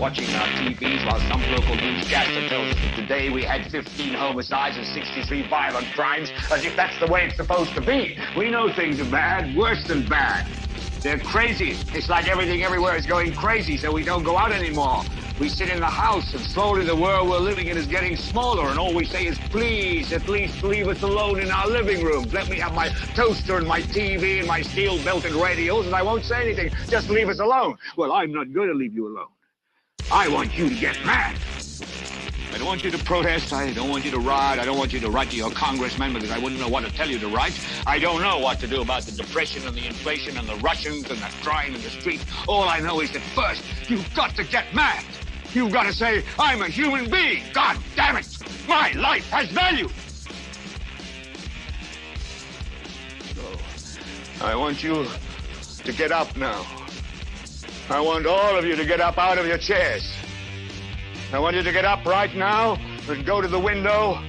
watching our TVs while some local newscaster tells us that today we had 15 homicides and 63 violent crimes, as if that's the way it's supposed to be. We know things are bad, worse than bad. They're crazy. It's like everything everywhere is going crazy, so we don't go out anymore. We sit in the house, and slowly the world we're living in is getting smaller, and all we say is, please, at least leave us alone in our living rooms. Let me have my toaster and my TV and my steel-belted radios, and I won't say anything. Just leave us alone. Well, I'm not going to leave you alone. I want you to get mad. I don't want you to protest. I don't want you to riot. I don't want you to write to your congressman because I wouldn't know what to tell you to write. I don't know what to do about the depression and the inflation and the Russians and the crime in the streets. All I know is that first, you've got to get mad. You've got to say, I'm a human being. God damn it. My life has value. So, I want you to get up now. I want all of you to get up out of your chairs. I want you to get up right now and go to the window,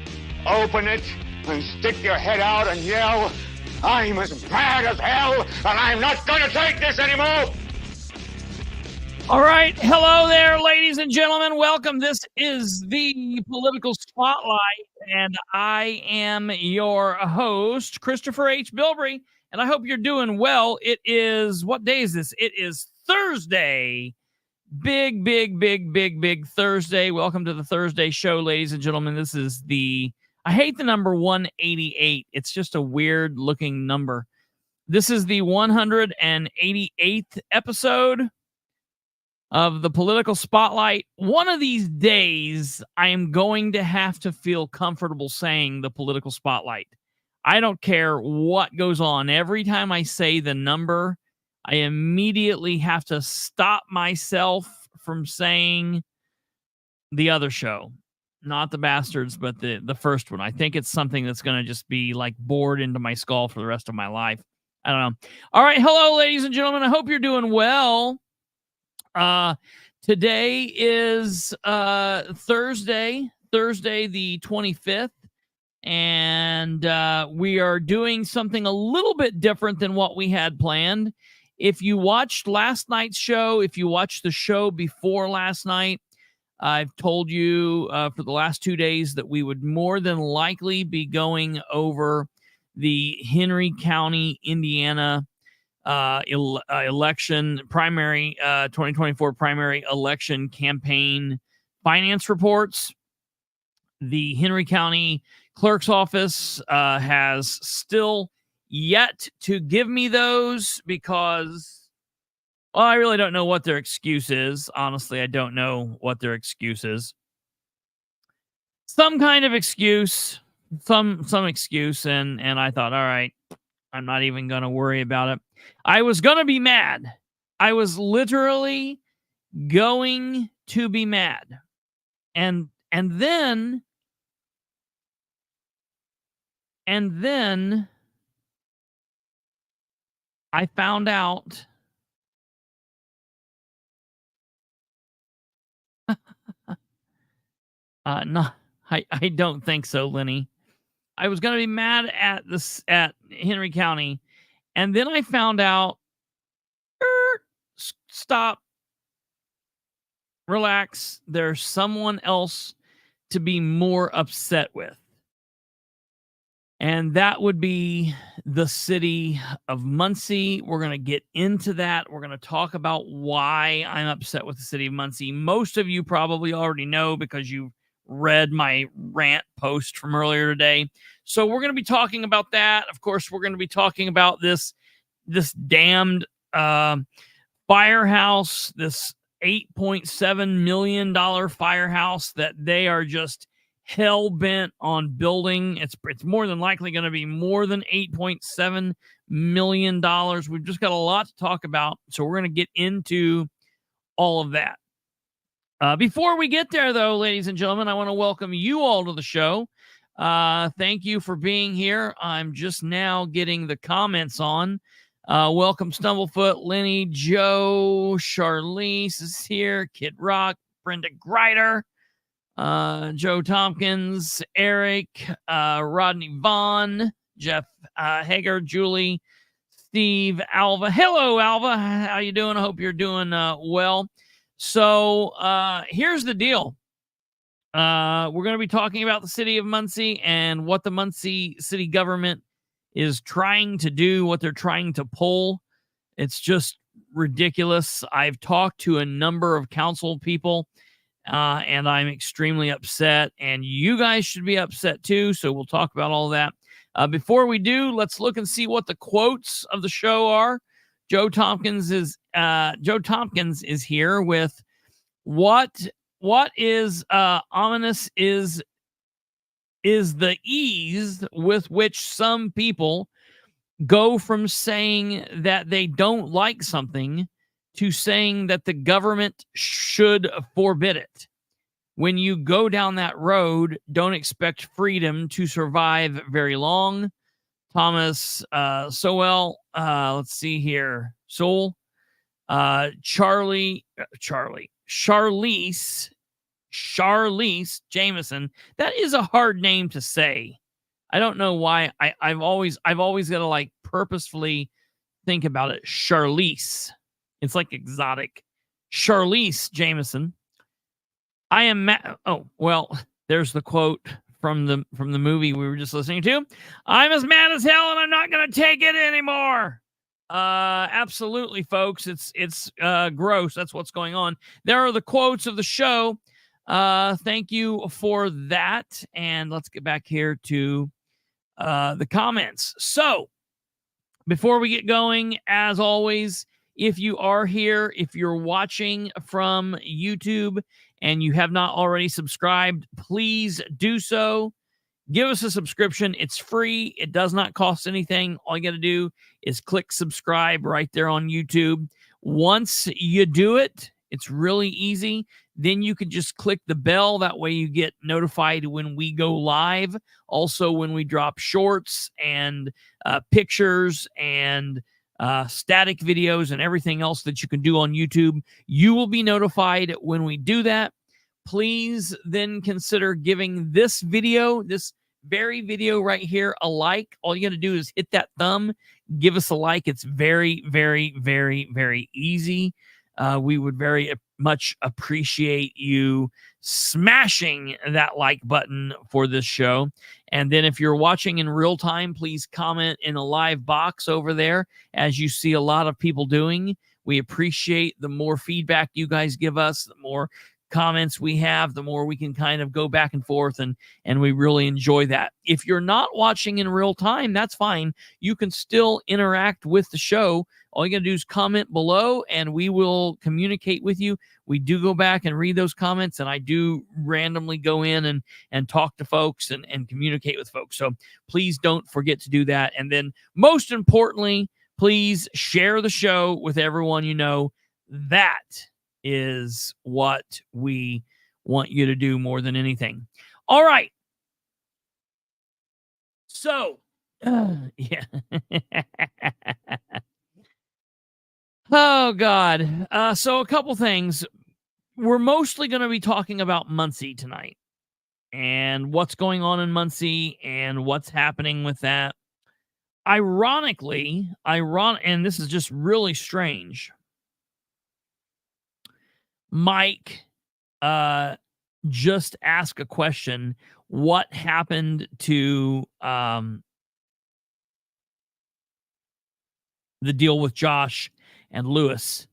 open it, and stick your head out and yell, I'm as mad as hell, and I'm not going to take this anymore. All right. Hello there, ladies and gentlemen. Welcome. This is the Political Spotlight, and I am your host, Christopher H. Bilbrey, and I hope you're doing well. It is, what day is this? It is Thursday. Big Thursday. Welcome to the Thursday show, ladies and gentlemen. This is I hate the number 188. It's just a weird looking number. This is the 188th episode of the Political Spotlight. One of these days, I am going to have to feel comfortable saying the Political Spotlight. I don't care what goes on. Every time I say the number, I immediately have to stop myself from saying the other show. Not the Bastards, but the first one. I think it's something that's going to just be like bored into my skull for the rest of my life. I don't know. All right. Hello, ladies and gentlemen. I hope you're doing well. Today is Thursday the 25th, and we are doing something a little bit different than what we had planned. If you watched last night's show, if you watched the show before last night, I've told you for the last 2 days that we would more than likely be going over the Henry County, Indiana election primary 2024 primary election campaign finance reports. The Henry County Clerk's Office has still yet to give me those because, well, I really don't know what their excuse is. Honestly, I don't know what their excuse is. Some kind of excuse, some excuse, and I thought, all right, I'm not even going to worry about it. I was going to be mad. I was literally going to be mad. And then I found out no, I don't think so, Lenny. I was going to be mad at Henry County, and then I found out, stop, relax, there's someone else to be more upset with. And that would be the city of Muncie. We're going to get into that. We're going to talk about why I'm upset with the city of Muncie. Most of you probably already know because you've read my rant post from earlier today. So we're going to be talking about that. Of course, we're going to be talking about this damned firehouse, this $8.7 million firehouse that they are just hell-bent on building. It's more than likely going to be more than $8.7 million. We've just got a lot to talk about, so we're going to get into all of that. Before we get there, though, ladies and gentlemen, I want to welcome you all to the show. Thank you for being here. I'm just now getting the comments on. Welcome, Stumblefoot, Lenny, Joe, Charlize is here, Kid Rock, Brenda Greider, Joe Tompkins, Eric, Rodney Vaughn, Jeff Hager, Julie, Steve, Alva. Hello, Alva. How you doing? I hope you're doing well. So here's the deal. We're going to be talking about the city of Muncie and what the Muncie city government is trying to do, what they're trying to pull. It's just ridiculous. I've talked to a number of council people, and I'm extremely upset, and you guys should be upset too. So we'll talk about all that. Before we do, let's look and see what the quotes of the show are. Joe Tompkins is here with what is ominous is the ease with which some people go from saying that they don't like something to saying that the government should forbid it. When you go down that road, don't expect freedom to survive very long. Thomas Sowell, let's see here. Charlize Jameson. That is a hard name to say. I don't know why. I've always got to like purposefully think about it. Charlize. It's like exotic. Charlize Jameson. I am oh, well, there's the quote from the movie we were just listening to. I'm as mad as hell and I'm not going to take it anymore. Absolutely, folks. It's gross. That's what's going on. There are the quotes of the show. Thank you for that. And let's get back here to the comments. So before we get going, as always, if you are here, if you're watching from YouTube and you have not already subscribed, please do so. Give us a subscription. It's free. It does not cost anything. All you got to do is click subscribe right there on YouTube. Once you do it, it's really easy. Then you can just click the bell. That way you get notified when we go live. Also, when we drop shorts and pictures and static videos and everything else that you can do on YouTube, you will be notified when we do that. Please then consider giving this video, this very video right here, a like. All you got to do is hit that thumb, give us a like. It's very, very, very, very easy. We would very much appreciate you smashing that like button for this show. And then if you're watching in real time, please comment in a live box over there, as you see a lot of people doing. We appreciate the more feedback you guys give us, the more comments we have, the more we can kind of go back and forth, and we really enjoy that. If you're not watching in real time, that's fine. You can still interact with the show. All you got to do is comment below and we will communicate with you. We do go back and read those comments, and I do randomly go in and talk to folks and communicate with folks. So please don't forget to do that. And then most importantly, please share the show with everyone you know. That is what we want you to do more than anything. All right. So, yeah. Oh, God. So a couple things. We're mostly going to be talking about Muncie tonight and what's going on in Muncie and what's happening with that. Ironically, and this is just really strange, Mike just asked a question. What happened to the deal with Josh and Lewis?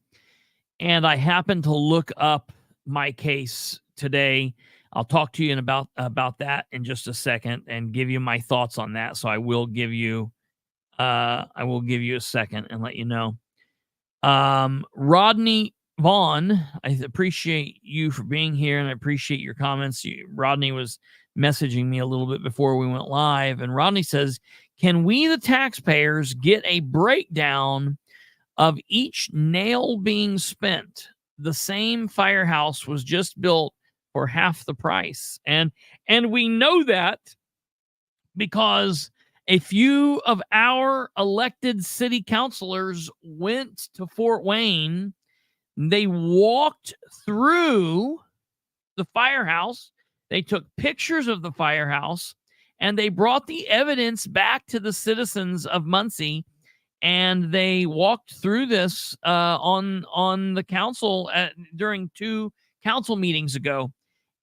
And I happened to look up my case today. I'll talk to you about that in just a second and give you my thoughts on that. So I will give you a second and let you know. Rodney Vaughn, I appreciate you for being here, and I appreciate your comments. Rodney was messaging me a little bit before we went live, and Rodney says, can we, the taxpayers, get a breakdown of each nail being spent? The same firehouse was just built for half the price. And we know that because a few of our elected city councilors went to Fort Wayne. They walked through the firehouse. They took pictures of the firehouse, and they brought the evidence back to the citizens of Muncie. and they walked through this on the council during 2 council meetings ago.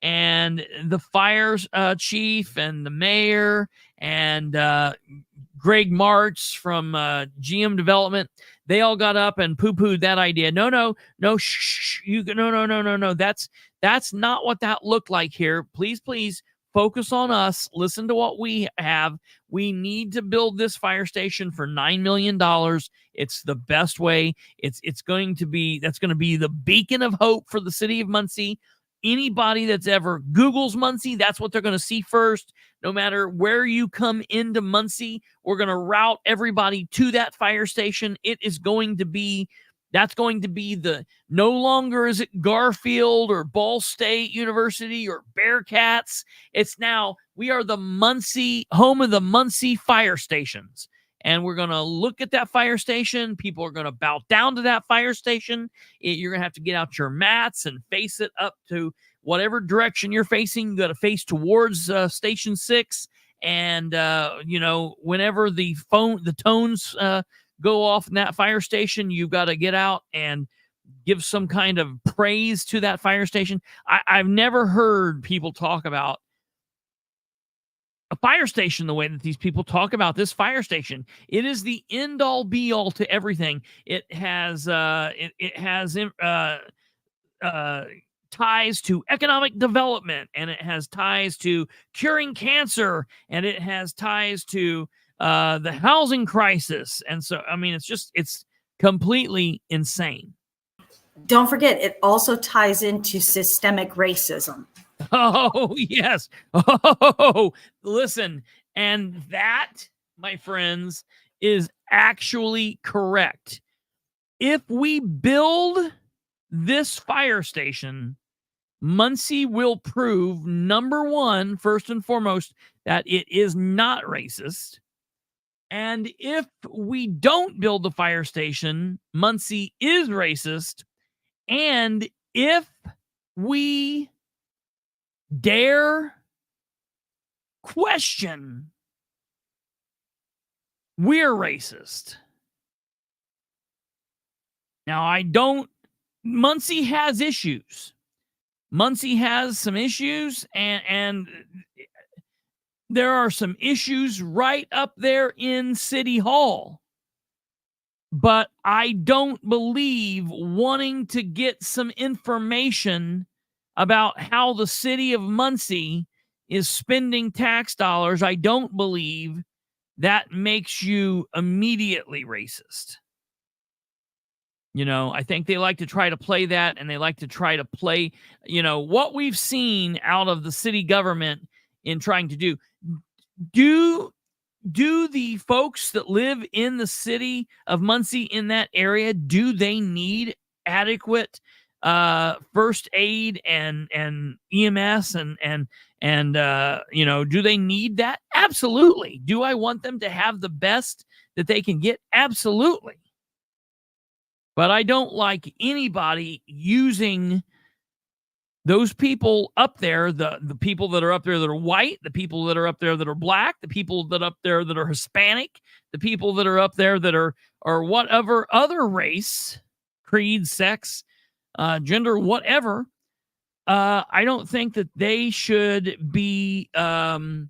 And the fire chief and the mayor and Greg Martz from GM Development, they all got up and poo-pooed that idea. No, shh, no. That's not what that looked like here. Please, focus on us. Listen to what we have. We need to build this fire station for $9 million. It's the best way. That's going to be the beacon of hope for the city of Muncie. Anybody that's ever Googles Muncie, that's what they're going to see first. No matter where you come into Muncie, we're going to route everybody to that fire station. That's going to be no longer is it Garfield or Ball State University or Bearcats. It's now, we are the Muncie, home of the Muncie fire stations. And we're going to look at that fire station. People are going to bow down to that fire station. You're going to have to get out your mats and face it up to whatever direction you're facing. You got to face towards Station 6. And, whenever the tones go off in that fire station, you've got to get out and give some kind of praise to that fire station. I've never heard people talk about a fire station the way that these people talk about this fire station. It is the end all be all to everything. It has ties to economic development, and it has ties to curing cancer, and it has ties to the housing crisis. And so, I mean, it's completely insane. Don't forget, it also ties into systemic racism. Oh, yes. Oh, listen. And that, my friends, is actually correct. If we build this fire station, Muncie will prove, number one, first and foremost, that it is not racist. And if we don't build the fire station, Muncie is racist. And if we dare question, we're racist. Now, Muncie has issues. Muncie has some issues, and there are some issues right up there in City Hall. But I don't believe wanting to get some information about how the city of Muncie is spending tax dollars, I don't believe that makes you immediately racist. I think they like to try to play that, and they like to try to play, what we've seen out of the city government in trying to do. Do the folks that live in the city of Muncie in that area, do they need adequate first aid and EMS and do they need that? Absolutely. Do I want them to have the best that they can get? Absolutely. But I don't like anybody using those people up there, the people that are up there that are white, the people that are up there that are black, the people that are up there that are Hispanic, the people that are up there that are whatever other race, creed, sex, gender, whatever. I don't think that they should be kind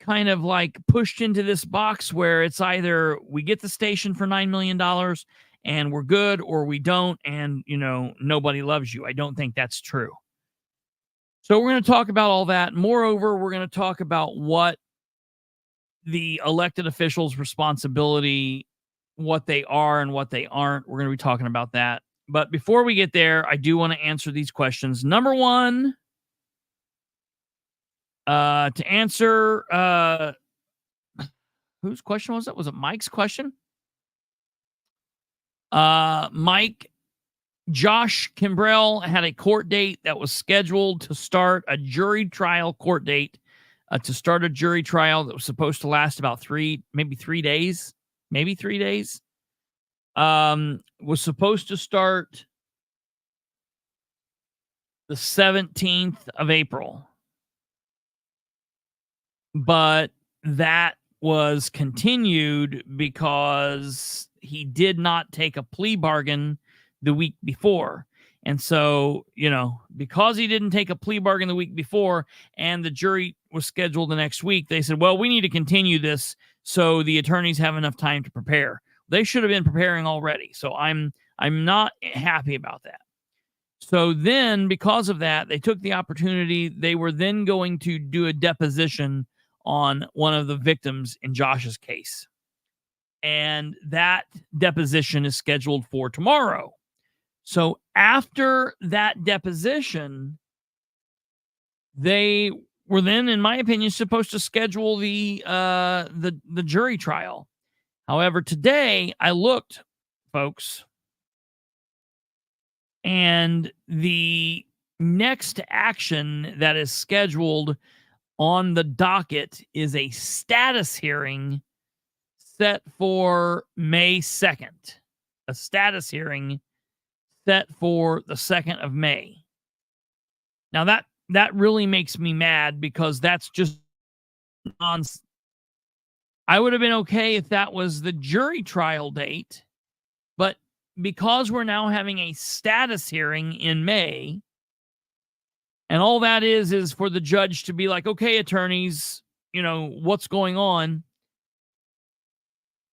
of like pushed into this box where it's either we get the station for $9 million and we're good, or we don't, and, nobody loves you. I don't think that's true. So we're going to talk about all that. Moreover, we're going to talk about what the elected officials' responsibility, what they are and what they aren't. We're going to be talking about that. But before we get there, I do want to answer these questions. Number one, to answer, whose question was it? Was it Mike's question? Mike, Josh Kimbrell had a court date that was scheduled to start a jury trial court date, to start a jury trial that was supposed to last about maybe 3 days. Was supposed to start the 17th of April. But that was continued because he did not take a plea bargain the week before. And so, because he didn't take a plea bargain the week before and the jury was scheduled the next week, they said, well, we need to continue this so the attorneys have enough time to prepare. They should have been preparing already. So I'm not happy about that. So then, because of that, they took the opportunity. They were then going to do a deposition on one of the victims in Josh's case. And that deposition is scheduled for tomorrow. So after that deposition, they were then, in my opinion, supposed to schedule the jury trial. However, today I looked, folks, and the next action that is scheduled on the docket is a status hearing set for May 2nd. A status hearing set for the 2nd of May. Now that really makes me mad because that's just nonsense. I would have been okay if that was the jury trial date, but because we're now having a status hearing in May, and all that is for the judge to be like, okay, attorneys, what's going on?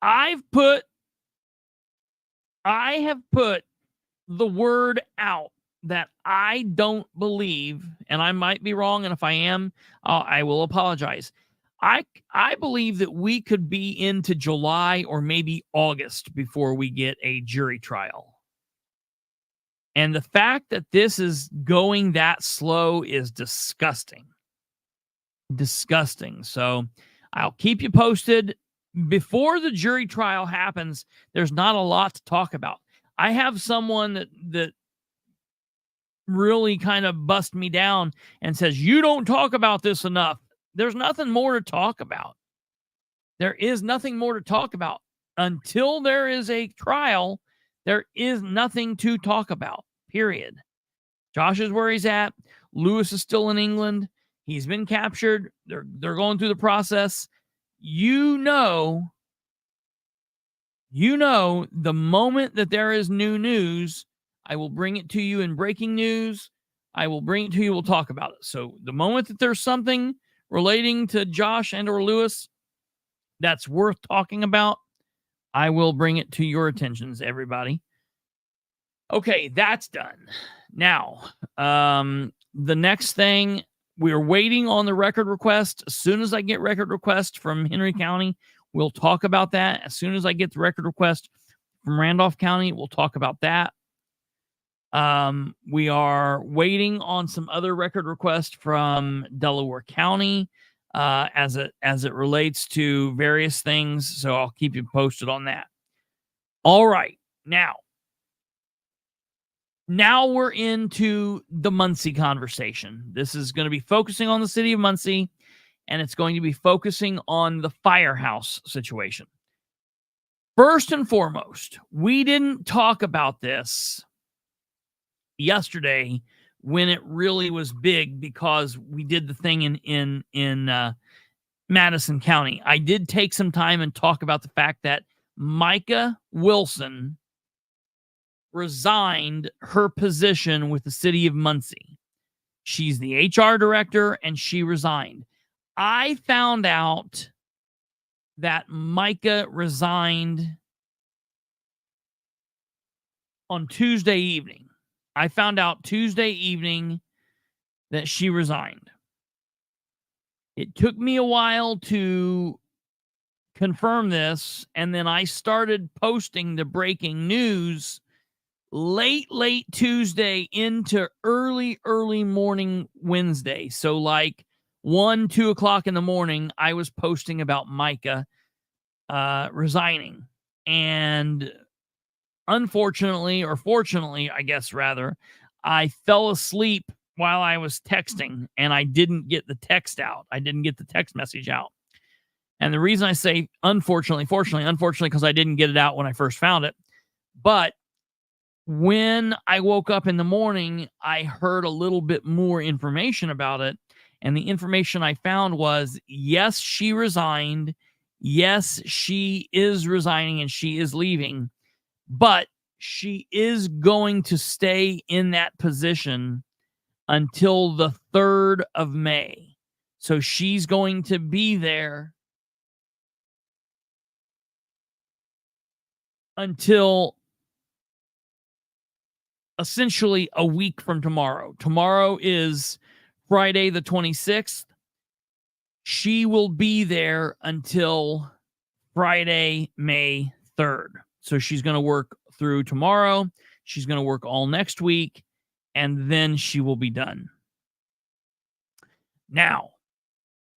I have put the word out that I don't believe, and I might be wrong, and if I am, I will apologize. I believe that we could be into July or maybe August before we get a jury trial. And the fact that this is going that slow is disgusting. Disgusting. So I'll keep you posted. Before the jury trial happens, there's not a lot to talk about. I have someone that really kind of bust me down and says, you don't talk about this enough. There's nothing more to talk about. There is nothing more to talk about. Until there is a trial, there is nothing to talk about, period. Josh is where he's at. Lewis is still in England. He's been captured. They're going through the process. The moment that there is new news, I will bring it to you in breaking news. I will bring it to you. We'll talk about it. So the moment that there's something relating to Josh and or Lewis that's worth talking about, I will bring it to your attentions, everybody. Okay, that's done. Now, the next thing, we're waiting on the record request. As soon as I get record request from Henry County, we'll talk about that. As soon as I get the record request from Randolph County, we'll talk about that. We are waiting on some other record requests from Delaware County as it relates to various things. So I'll keep you posted on that. All right. Now we're into the Muncie conversation. This is going to be focusing on the city of Muncie, and it's going to be focusing on the firehouse situation. First and foremost, we didn't talk about this yesterday when it really was big because we did the thing in Madison County. I did take some time and talk about the fact that Micah Wilson resigned her position with the city of Muncie. She's the HR director and she resigned. I found out that Micah resigned on Tuesday evening. I found out Tuesday evening that she resigned. It took me a while to confirm this, and then I started posting the breaking news late Tuesday into early morning Wednesday. So like 1-2 o'clock in the morning, I was posting about Micah resigning. And unfortunately, or fortunately, I guess rather, I fell asleep while I was texting and I didn't get the text out. I didn't get the text message out. And the reason I say unfortunately, because I didn't get it out when I first found it. But when I woke up in the morning, I heard a little bit more information about it. And the information I found was, yes, she resigned. Yes, she is resigning and she is leaving, but she is going to stay in that position until the 3rd of May. So she's going to be there until essentially a week from tomorrow. Tomorrow is Friday the 26th. She will be there until Friday, May 3rd. So she's going to work through tomorrow. She's going to work all next week, and then she will be done. Now,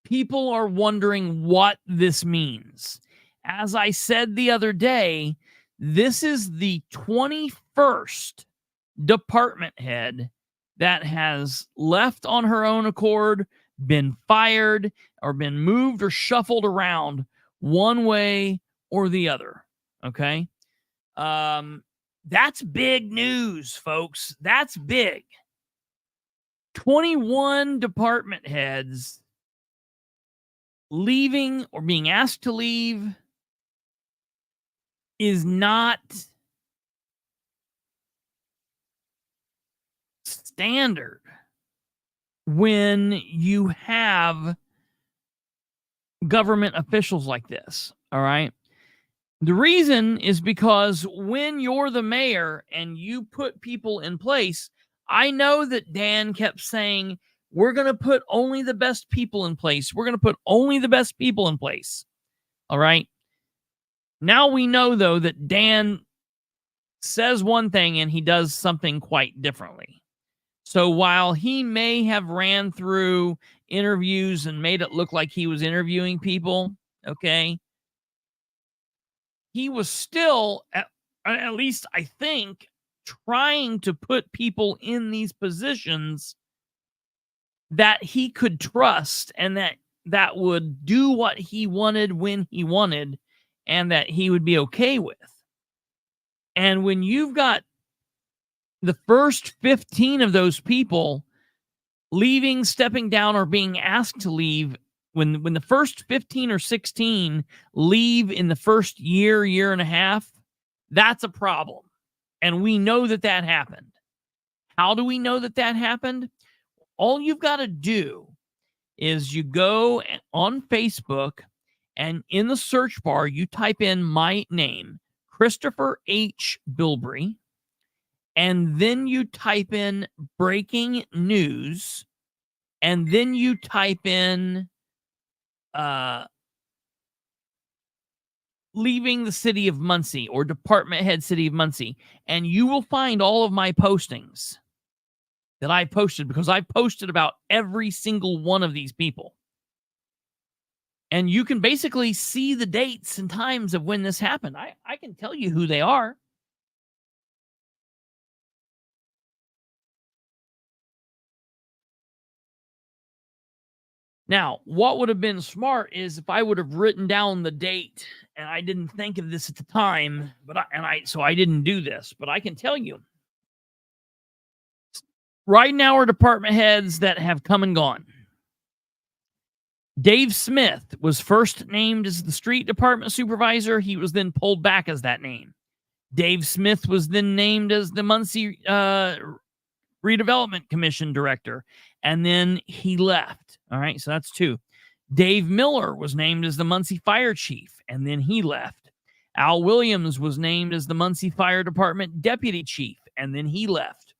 people are wondering what this means. As I said the other day, this is the 21st department head that has left on her own accord, been fired, or been moved or shuffled around one way or the other. Okay? That's big news, folks. That's big. 21 department heads leaving or being asked to leave is not standard when you have government officials like this. All right. The reason is because when you're the mayor and you put people in place, I know that Dan kept saying, we're going to put only the best people in place. We're going to put only the best people in place. All right. Now we know, though, that Dan says one thing and he does something quite differently. So while he may have ran through interviews and made it look like he was interviewing people, okay, he was still, at least I think, trying to put people in these positions that he could trust and that would do what he wanted when he wanted and that he would be okay with. And when you've got the first 15 of those people leaving, stepping down, or being asked to leave, when the first 15 or 16 leave in the first year and a half, that's a problem. And we know that happened. How do we know that happened? All you've got to do is you go on Facebook and in the search bar, you type in my name, Christopher H. Bilbrey, and then you type in breaking news, and then you type in leaving the city of Muncie or department head city of Muncie, and you will find all of my postings that I posted, because I posted about every single one of these people. And you can basically see the dates and times of when this happened. I can tell you who they are. Now, what would have been smart is if I would have written down the date, and I didn't think of this at the time, so I didn't do this, but I can tell you. Right now are department heads that have come and gone. Dave Smith was first named as the street department supervisor. He was then pulled back as that name. Dave Smith was then named as the Muncie Redevelopment Commission director, and then he left. All right, so that's two. Dave Miller was named as the Muncie fire chief, and then he left. Al Williams was named as the Muncie Fire Department deputy chief, and then he left.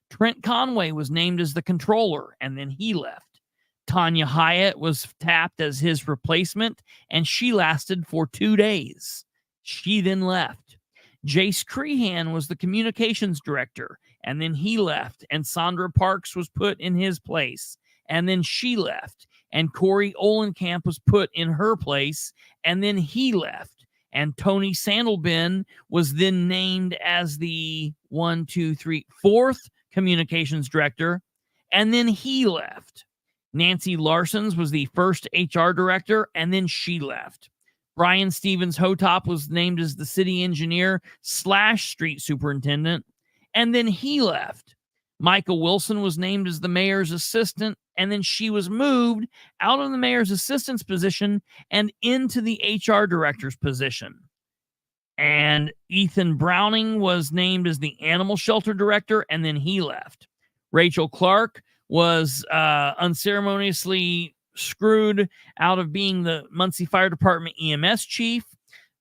Trent Conway was named as the controller, and then he left. Tanya Hyatt was tapped as his replacement, and she lasted for 2 days. She then left. Jace Crehan was the communications director, and then he left. And Sandra Parks was put in his place, and then she left. And Corey Olenkamp was put in her place, and then he left. And Tony Sandelben was then named as the 4th communications director, and then he left. Nancy Larsons was the first HR director, and then she left. Brian Stevens Hotop was named as the city engineer / street superintendent, and then he left. Micah Wilson was named as the mayor's assistant, and then she was moved out of the mayor's assistant's position and into the HR director's position. And Ethan Browning was named as the animal shelter director, and then he left. Rachel Clark was unceremoniously screwed out of being the Muncie Fire Department EMS chief.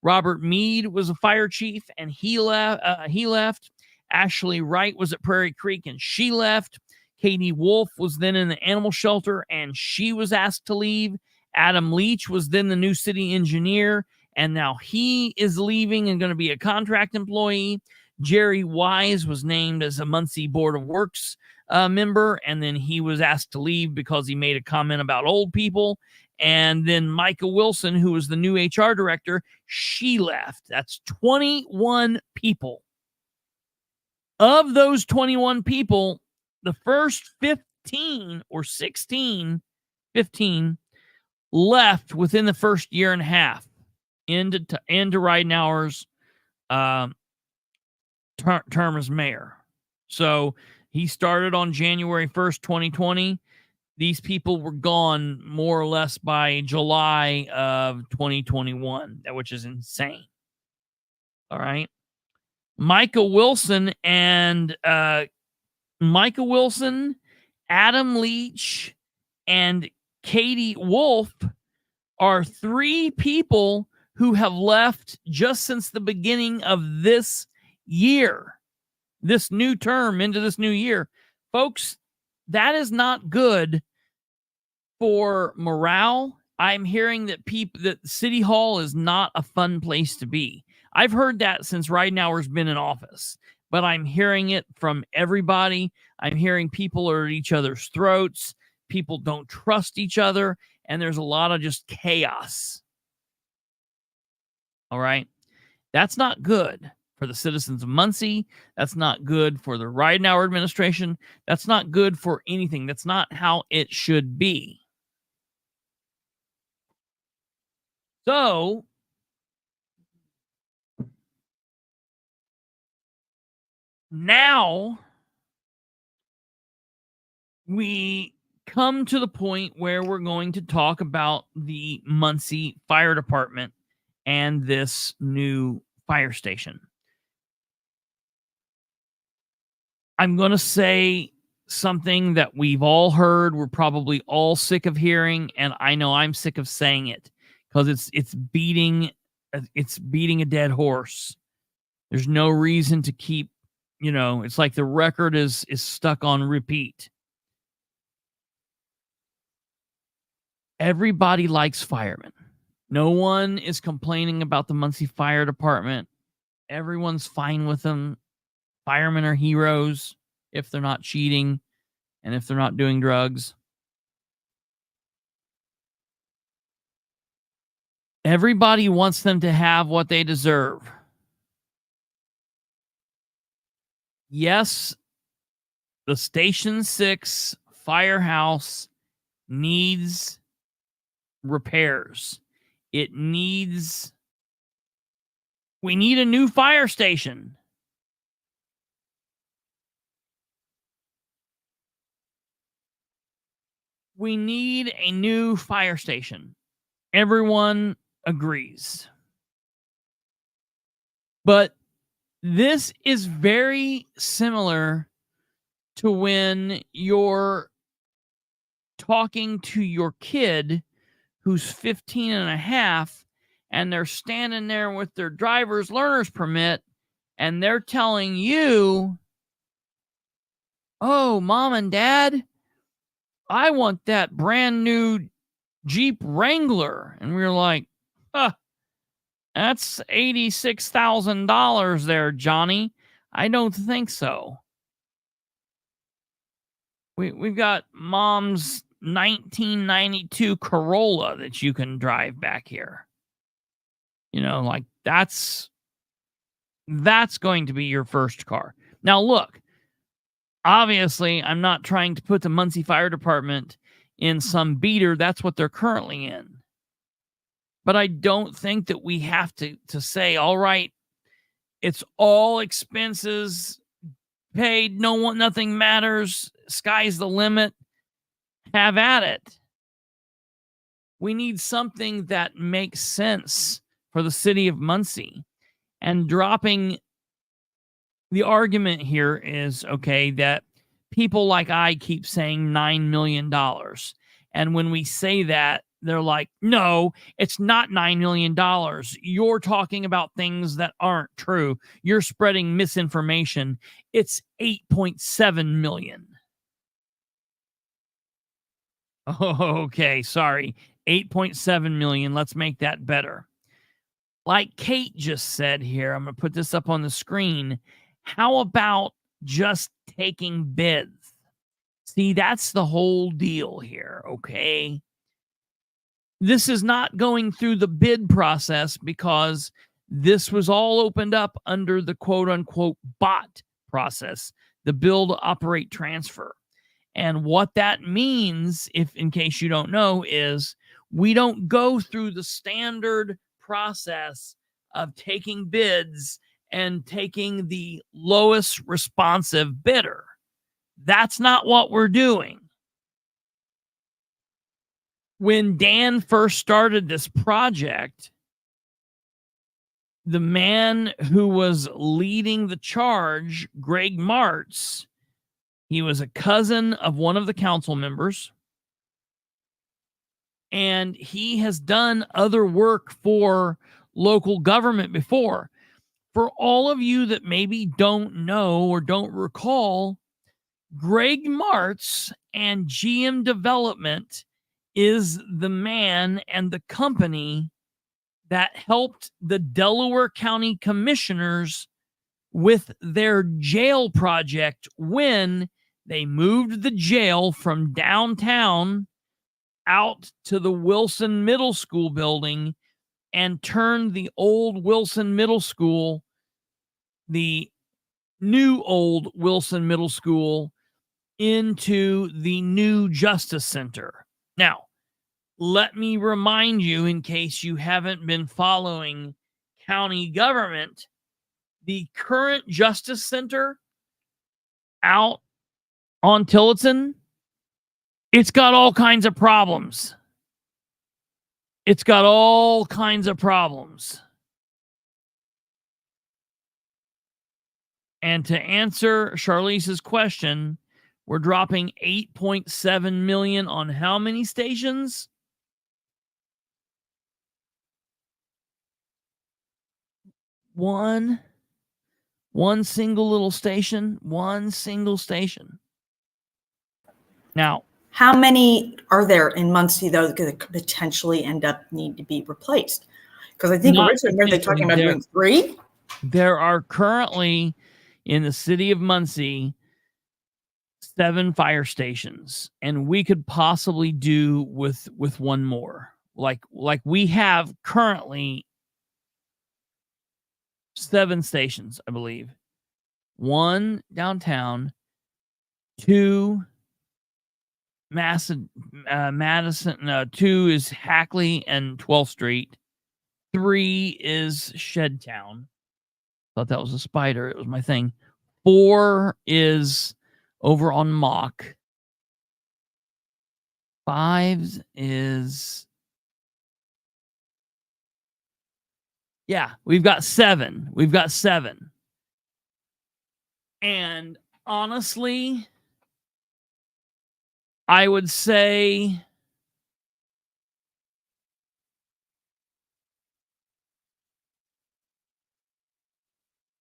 Robert Mead was a fire chief, and he left. Ashley Wright was at Prairie Creek, and she left. Katie Wolf was then in the animal shelter, and she was asked to leave. Adam Leach was then the new city engineer, and now he is leaving and going to be a contract employee. Jerry Wise was named as a Muncie Board of Works member, and then he was asked to leave because he made a comment about old people. And then Micah Wilson, who was the new HR director, she left. That's 21 people. Of those 21 people, the first 15 or 16, 15 left within the first year and a half into Ridenhour's term as mayor. So he started on January 1st, 2020. These people were gone more or less by July of 2021, which is insane. All right. Micah Wilson, Adam Leach, and Katie Wolf are three people who have left just since the beginning of this year, this new term into this new year. Folks, that is not good for morale. I'm hearing that that City Hall is not a fun place to be. I've heard that since Ridenhour's been in office, but I'm hearing it from everybody. I'm hearing people are at each other's throats. People don't trust each other, and there's a lot of just chaos. All right. That's not good for the citizens of Muncie. That's not good for the Ridenhour administration. That's not good for anything. That's not how it should be. So, now we come to the point where we're going to talk about the Muncie Fire Department and this new fire station. I'm going to say something that we've all heard, we're probably all sick of hearing, and I know I'm sick of saying it because it's beating a dead horse. There's no reason to keep, it's like the record is stuck on repeat. Everybody likes firemen. No one is complaining about the Muncie Fire Department. Everyone's fine with them. Firemen are heroes if they're not cheating and if they're not doing drugs. Everybody wants them to have what they deserve. Yes, the Station 6 firehouse needs repairs. We need a new fire station. We need a new fire station. Everyone agrees. But this is very similar to when you're talking to your kid who's 15 and a half and they're standing there with their driver's learner's permit and they're telling you, oh, mom and dad, I want that brand new Jeep Wrangler. And we were like, that's $86,000 there, Johnny. I don't think so. We've got mom's 1992 Corolla that you can drive back here. Like that's going to be your first car. Now, look, obviously, I'm not trying to put the Muncie Fire Department in some beater. That's what they're currently in. But I don't think that we have to say, all right, it's all expenses paid. Nothing matters. Sky's the limit. Have at it. We need something that makes sense for the city of Muncie. And dropping the argument here is, okay, that people like I keep saying $9 million. And when we say that, they're like, no, it's not $9 million. You're talking about things that aren't true. You're spreading misinformation. It's 8.7 million. Okay, sorry. 8.7 million. Let's make that better. Like Kate just said here, I'm going to put this up on the screen. How about just taking bids? See, that's the whole deal here, okay? This is not going through the bid process because this was all opened up under the quote-unquote BOT process, the build, operate, transfer. And what that means, if in case you don't know, is we don't go through the standard process of taking bids and taking the lowest responsive bidder. That's not what we're doing. When Dan first started this project, the man who was leading the charge, Greg Martz, he was a cousin of one of the council members, and he has done other work for local government before. For all of you that maybe don't know or don't recall, Greg Martz and GM Development is the man and the company that helped the Delaware County Commissioners with their jail project when they moved the jail from downtown out to the Wilson Middle School building and turned the old Wilson Middle School, the new old Wilson Middle School, into the new Justice Center. Now, let me remind you, in case you haven't been following county government, the current Justice Center out on Tillotson, it's got all kinds of problems. It's got all kinds of problems. And to answer Charlize's question, we're dropping 8.7 million on how many stations? One single little station, one single station. Now, how many are there in Muncie, though, that could potentially end up need to be replaced? Because I think originally, were they talking about doing 3? There are currently in the city of Muncie 7 fire stations, and we could possibly do with one more. Like we have currently 7 stations, I believe. 1 downtown, 2 Madison, 2 is Hackley and 12th Street. 3 is Shedtown. Thought that was a spider. It was my thing. 4 is over on Mock. 5 is... Yeah, we've got 7. We've got 7. And honestly, I would say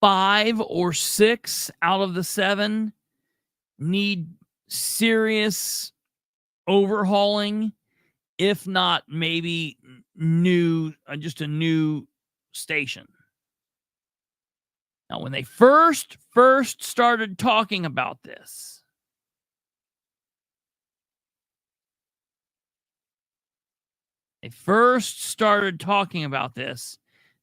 five or 6 out of the 7 need serious overhauling, if not maybe new, just a new station. Now, when they first started talking about this,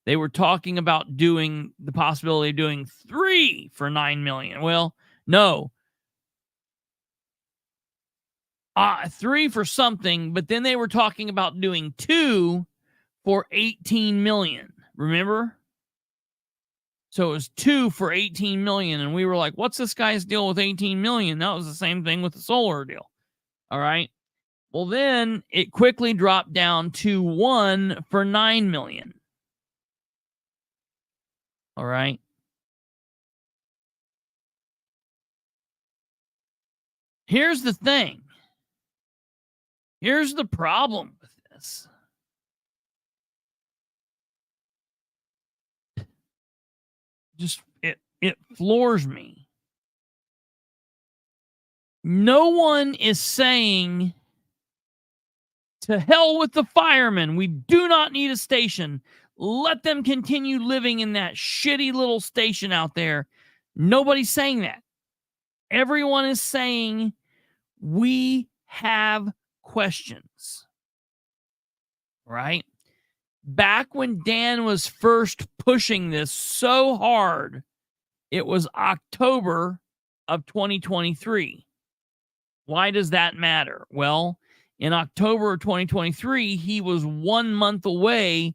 they were talking about doing the possibility of doing 3 for $9 million. Well, no. 3 for something, but then they were talking about doing 2 for $18 million. Remember? So it was 2 for 18 million. And we were like, what's this guy's deal with 18 million? That was the same thing with the solar deal. All right. Well, then it quickly dropped down to 1 for 9 million. All right. Here's the thing. Here's the problem with this. Just it floors me. No one is saying to hell with the firemen. We do not need a station. Let them continue living in that shitty little station out there. Nobody's saying that. Everyone is saying we have questions. Right? Back when Dan was first pushing this so hard, it was October of 2023. Why does that matter? Well, in October of 2023, he was 1 month away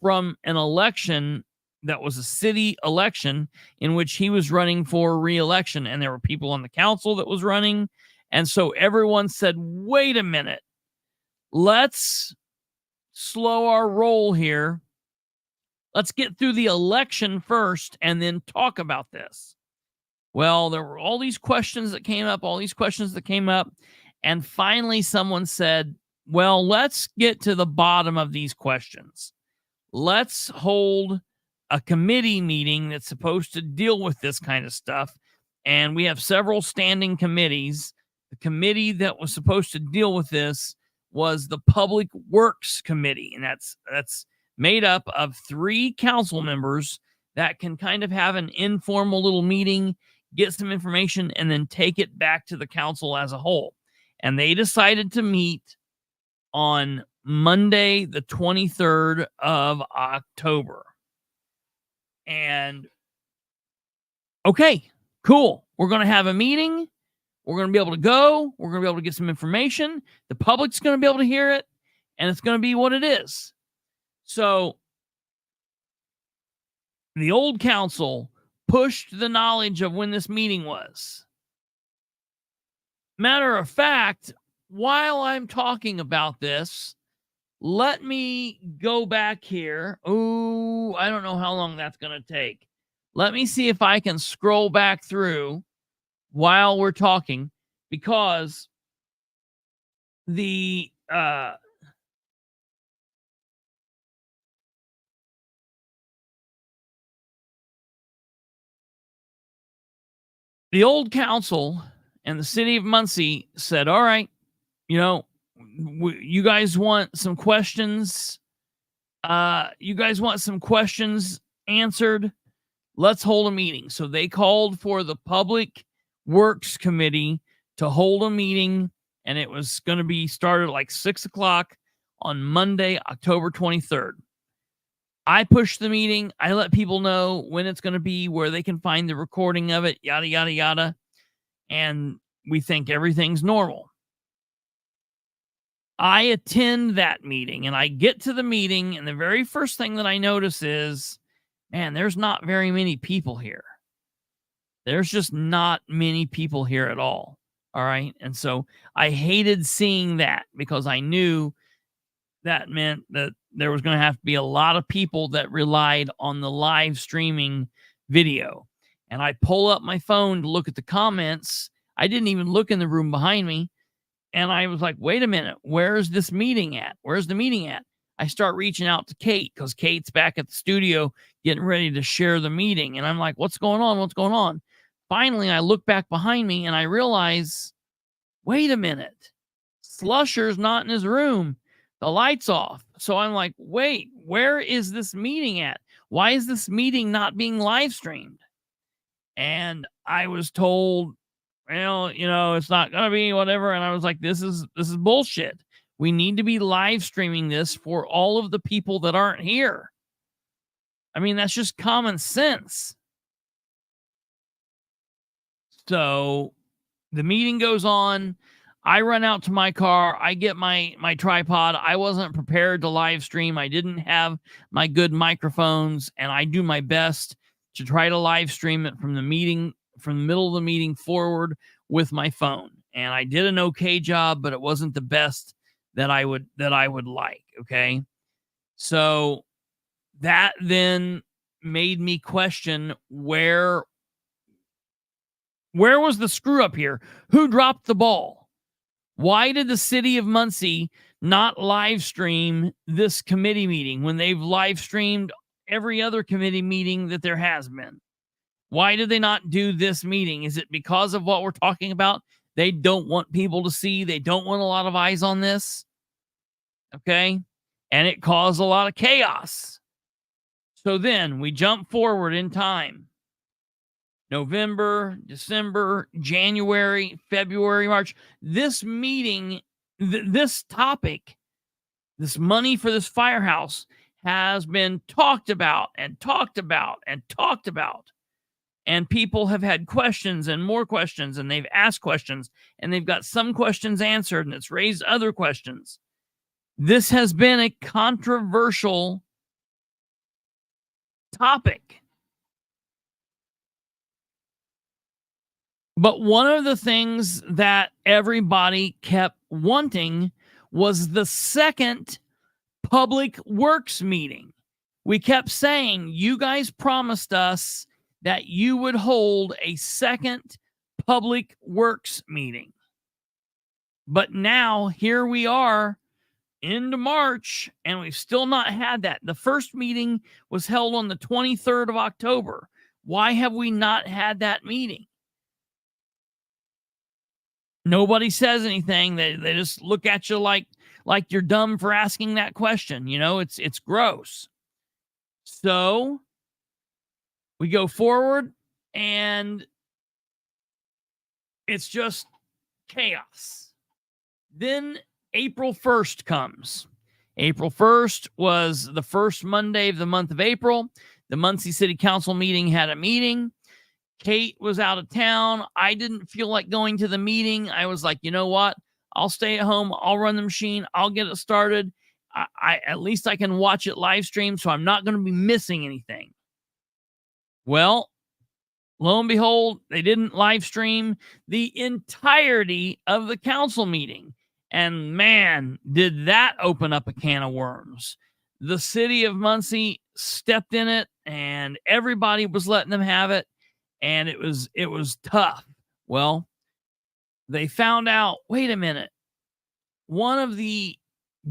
from an election that was a city election in which he was running for re-election, and there were people on the council that was running. And so everyone said, wait a minute, let's slow our roll here. Let's get through the election first and then talk about this. Well, there were all these questions that came up, and finally someone said, well, let's get to the bottom of these questions. Let's hold a committee meeting that's supposed to deal with this kind of stuff. And we have several standing committees. The committee that was supposed to deal with this was the Public Works Committee. And that's made up of 3 council members that can kind of have an informal little meeting, get some information, and then take it back to the council as a whole. And they decided to meet on Monday, the 23rd of October. And okay, cool. We're going to have a meeting. We're going to be able to go. We're going to be able to get some information. The public's going to be able to hear it, and it's going to be what it is. So the old council pushed the knowledge of when this meeting was. Matter of fact, while I'm talking about this, let me go back here. Oh, I don't know how long that's going to take. Let me see if I can scroll back through while we're talking, because the old council and the city of Muncie said, all right, you guys want some questions? You guys want some questions answered? Let's hold a meeting. So they called for the Public Works Committee to hold a meeting, and it was going to be started like 6 o'clock on Monday, October 23rd. I pushed the meeting. I let people know when it's going to be, where they can find the recording of it, yada, yada, yada. And we think everything's normal. I attend that meeting, and I get to the meeting, and the very first thing that I notice is, man, there's not very many people here. There's just not many people here at all. All right. And so I hated seeing that, because I knew that meant that there was going to have to be a lot of people that relied on the live streaming video. And I pull up my phone to look at the comments. I didn't even look in the room behind me. And I was like, wait a minute, where's this meeting at? Where's the meeting at? I start reaching out to Kate, because Kate's back at the studio getting ready to share the meeting. And I'm like, what's going on? What's going on? Finally, I look back behind me and I realize, wait a minute, Slusher's not in his room. The light's off. So I'm like, wait, where is this meeting at? Why is this meeting not being live streamed? And I was told, well, it's not going to be whatever. And I was like, this is bullshit. We need to be live streaming this for all of the people that aren't here. I mean, that's just common sense. So the meeting goes on. I run out to my car. I get my tripod. I wasn't prepared to live stream. I didn't have my good microphones, and I do my best to try to live stream it from the meeting, from the middle of the meeting forward with my phone. And I did an okay job, but it wasn't the best that I would like. Okay. So that then made me question where was the screw up here? Who dropped the ball? Why did the city of Muncie not live stream this committee meeting when they've live streamed every other committee meeting that there has been? Why did they not do this meeting? Is it because of what we're talking about? They don't want people to see. They don't want a lot of eyes on this. Okay. And it caused a lot of chaos. So then we jump forward in time. November, December, January, February, March. This meeting, this topic, this money for this firehouse has been talked about and talked about and talked about. And people have had questions and more questions, and they've asked questions, and they've got some questions answered, and it's raised other questions. This has been a controversial topic. But one of the things that everybody kept wanting was the second public works meeting. We kept saying, you guys promised us that you would hold a second public works meeting. But now here we are into March, and we've still not had that. The first meeting was held on the 23rd of October. Why have we not had that meeting? Nobody says anything. They just look at you like you're dumb for asking that question. You know, it's gross. So we go forward, and it's just chaos. Then April 1st comes. April 1st was the first Monday of the month of April. The Muncie City Council meeting had a meeting. Kate was out of town. I didn't feel like going to the meeting. I was like, you know what? I'll stay at home. I'll run the machine. I'll get it started. I at least I can watch it live stream, so I'm not going to be missing anything. Well, lo and behold, they didn't live stream the entirety of the council meeting. And man, did that open up a can of worms. The city of Muncie stepped in it, and everybody was letting them have it. And it was tough. Well, they found out, wait a minute, one of the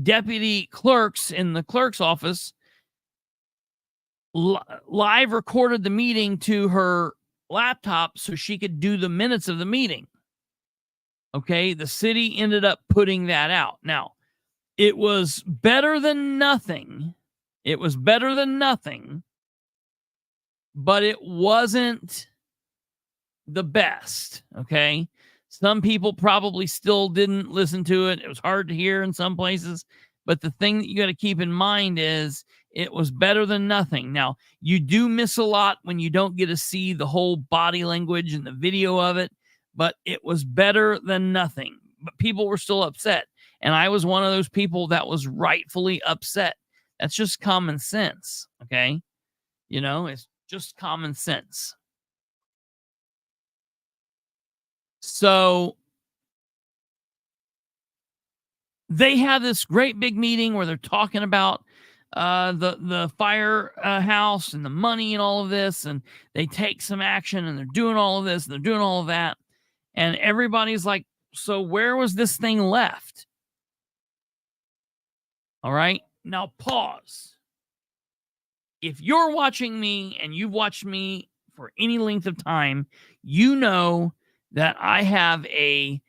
deputy clerks in the clerk's office live recorded the meeting to her laptop so she could do the minutes of the meeting. Okay, the city ended up putting that out. Now, it was better than nothing. It was better than nothing, but it wasn't the best. Okay. Some people probably still didn't listen to it. It was hard to hear in some places. But the thing that you got to keep in mind is it was better than nothing. Now, you do miss a lot when you don't get to see the whole body language and the video of it, but it was better than nothing. But people were still upset. And I was one of those people that was rightfully upset. That's just common sense. Okay. You know, it's just common sense. So they have this great big meeting where they're talking about the firehouse and the money and all of this, and they take some action, and they're doing all of this, and they're doing all of that, and everybody's like, so where was this thing left? All right, now pause. If you're watching me and you've watched me for any length of time, you know that I have a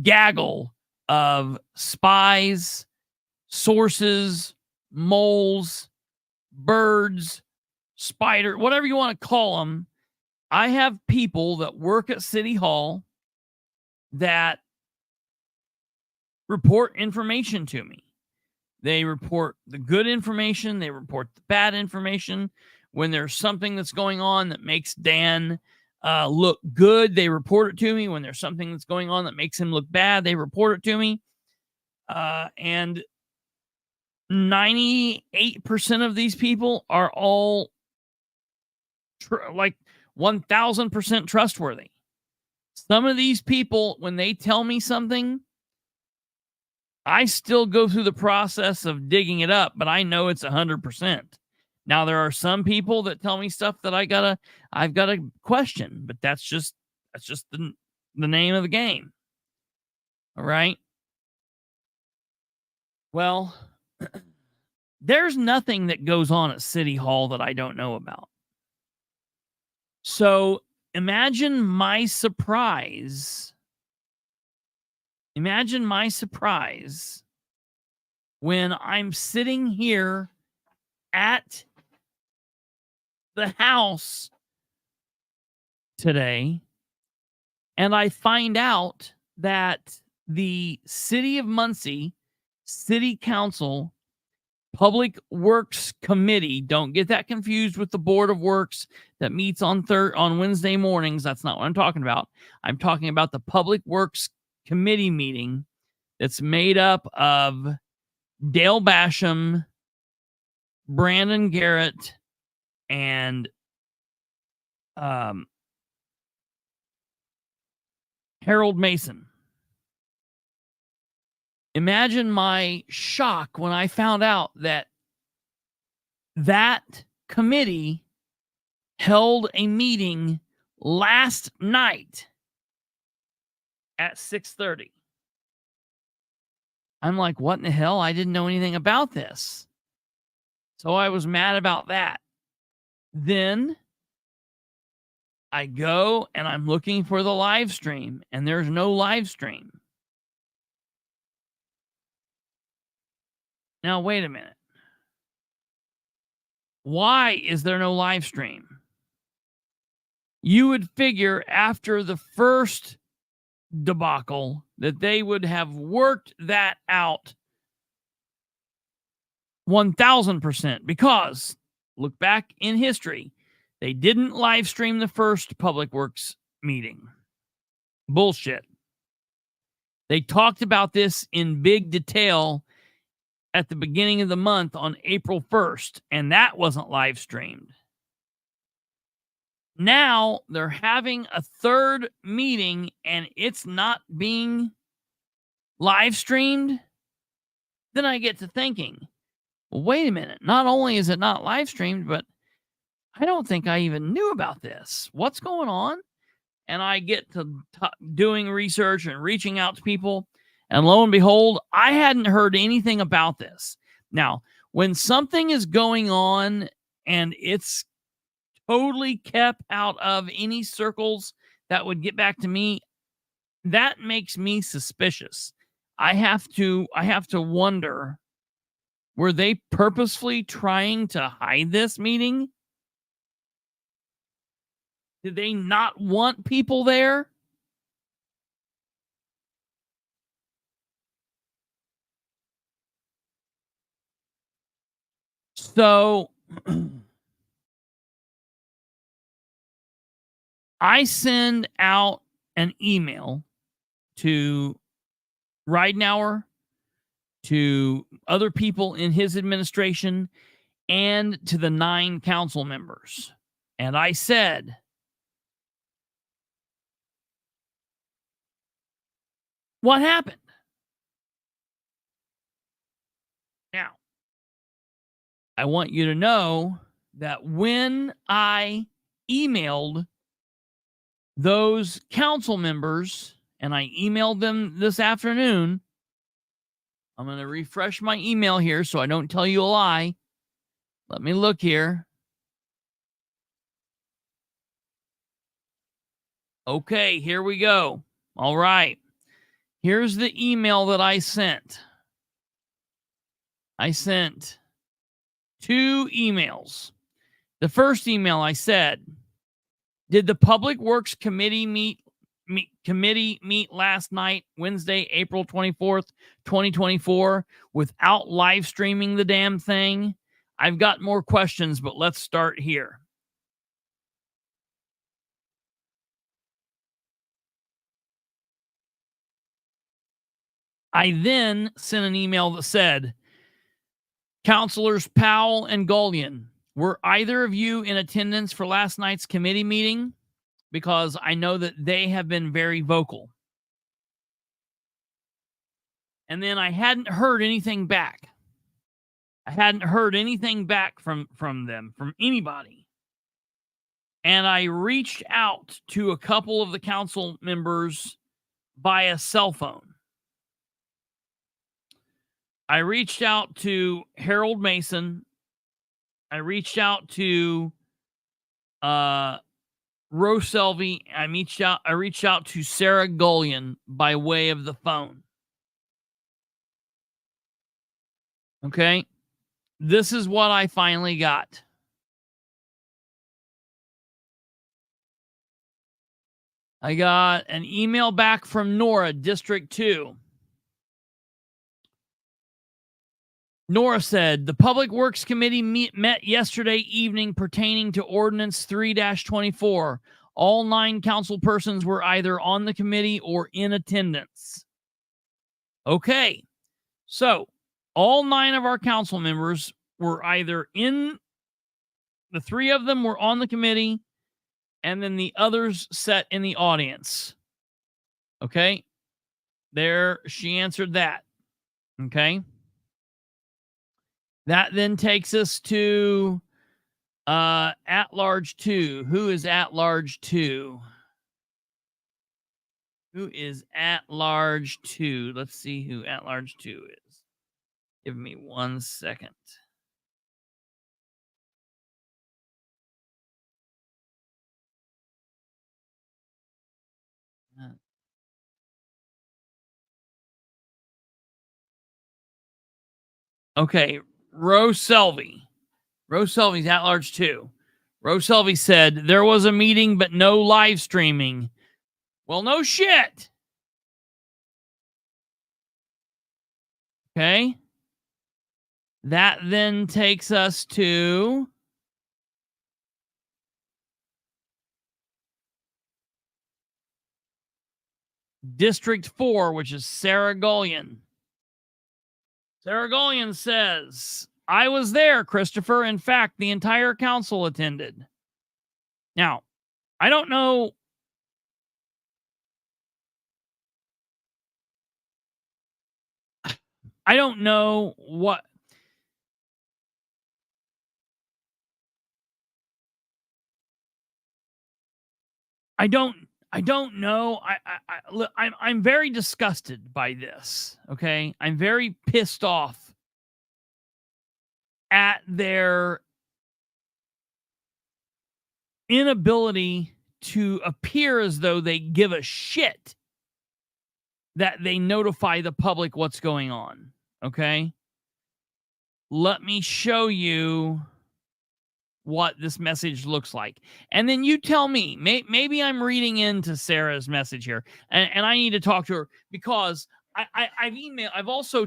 gaggle of spies, sources, moles, birds, spider, whatever you want to call them. I have people that work at City Hall that report information to me. They report the good information. They report the bad information. When there's something that's going on that makes Dan look good, they report it to me. When there's something that's going on that makes him look bad, they report it to me. And 98% of these people are all like 1000% trustworthy. Some of these people, when they tell me something, I still go through the process of digging it up, but I know it's 100%. Now there are some people that tell me stuff that I've got to question, but that's just the name of the game. All right. Well, there's nothing that goes on at City Hall that I don't know about. So imagine my surprise. Imagine my surprise when I'm sitting here at the house today and I find out that the City of Muncie City Council Public Works Committee, don't get that confused with the Board of Works that meets on Wednesday mornings. That's not what I'm talking about. I'm talking about the Public Works Committee meeting that's made up of Dale Basham, Brandon Garrett, and Harold Mason. Imagine my shock when I found out that committee held a meeting last night at 6:30. I'm like, what in the hell? I didn't know anything about this. So I was mad about that. Then I go and I'm looking for the live stream, and there's no live stream. Now, wait a minute. Why is there no live stream? You would figure after the first debacle that they would have worked that out 1000%, because look back in history, they didn't live stream the first Public Works meeting. Bullshit. They talked about this in big detail at the beginning of the month on April 1st, and that wasn't live streamed. Now they're having a third meeting and it's not being live streamed. Then I get to thinking, well, wait a minute. Not only is it not live streamed, but I don't think I even knew about this. What's going on? And I get to doing research and reaching out to people. And lo and behold, I hadn't heard anything about this. Now, when something is going on and it's totally kept out of any circles that would get back to me, that makes me suspicious. I have to wonder, were they purposefully trying to hide this meeting? Did they not want people there? So I send out an email to Ridenauer, to other people in his administration, and to the 9 council members. And I said, what happened? Now, I want you to know that when I emailed those council members, and I emailed them this afternoon, I'm going to refresh my email here so I don't tell you a lie. Let me look here. Okay, here we go. All right. Here's the email that I sent. I sent 2 emails. The first email I said, did the Public Works Committee meet last night, Wednesday, April 24th, 2024, without live streaming the damn thing? I've got more questions, but let's start here. I then sent an email that said, Councilors Powell and Gullion, Were either of you in attendance for last night's committee meeting? Because I know that they have been very vocal. And then I hadn't heard anything back. I hadn't heard anything back from them, from anybody. And I reached out to a couple of the council members via cell phone. I reached out to Harold Mason. I reached out to Rose Selvey. I reached out to Sarah Gullion by way of the phone. Okay. This is what I finally got. I got an email back from Nora, District 2. Nora said, the Public Works Committee met yesterday evening pertaining to Ordinance 3-24. All 9 council persons were either on the committee or in attendance. Okay. So, all 9 of our council members were either the 3 of them were on the committee, and then the others sat in the audience. Okay. There, she answered that. Okay. That then takes us to at-large 2. Who is at-large 2? Who is at-large 2? Let's see who at-large 2 is. Give me 1 second. Okay, Rose Selvey. Rose Selvey's at large 2. Rose Selvey said, there was a meeting, but no live streaming. Well, no shit. Okay. That then takes us to District 4, which is Sarah Gullion. Sarah Gullion says, I was there, Christopher. In fact, the entire council attended. Now, I don't know. I don't know what. I don't know. I'm very disgusted by this. Okay. I'm very pissed off at their inability to appear as though they give a shit that they notify the public what's going on. Okay. Let me show you what this message looks like. And then you tell me, maybe I'm reading into Sarah's message here, and I need to talk to her because I've emailed, I've also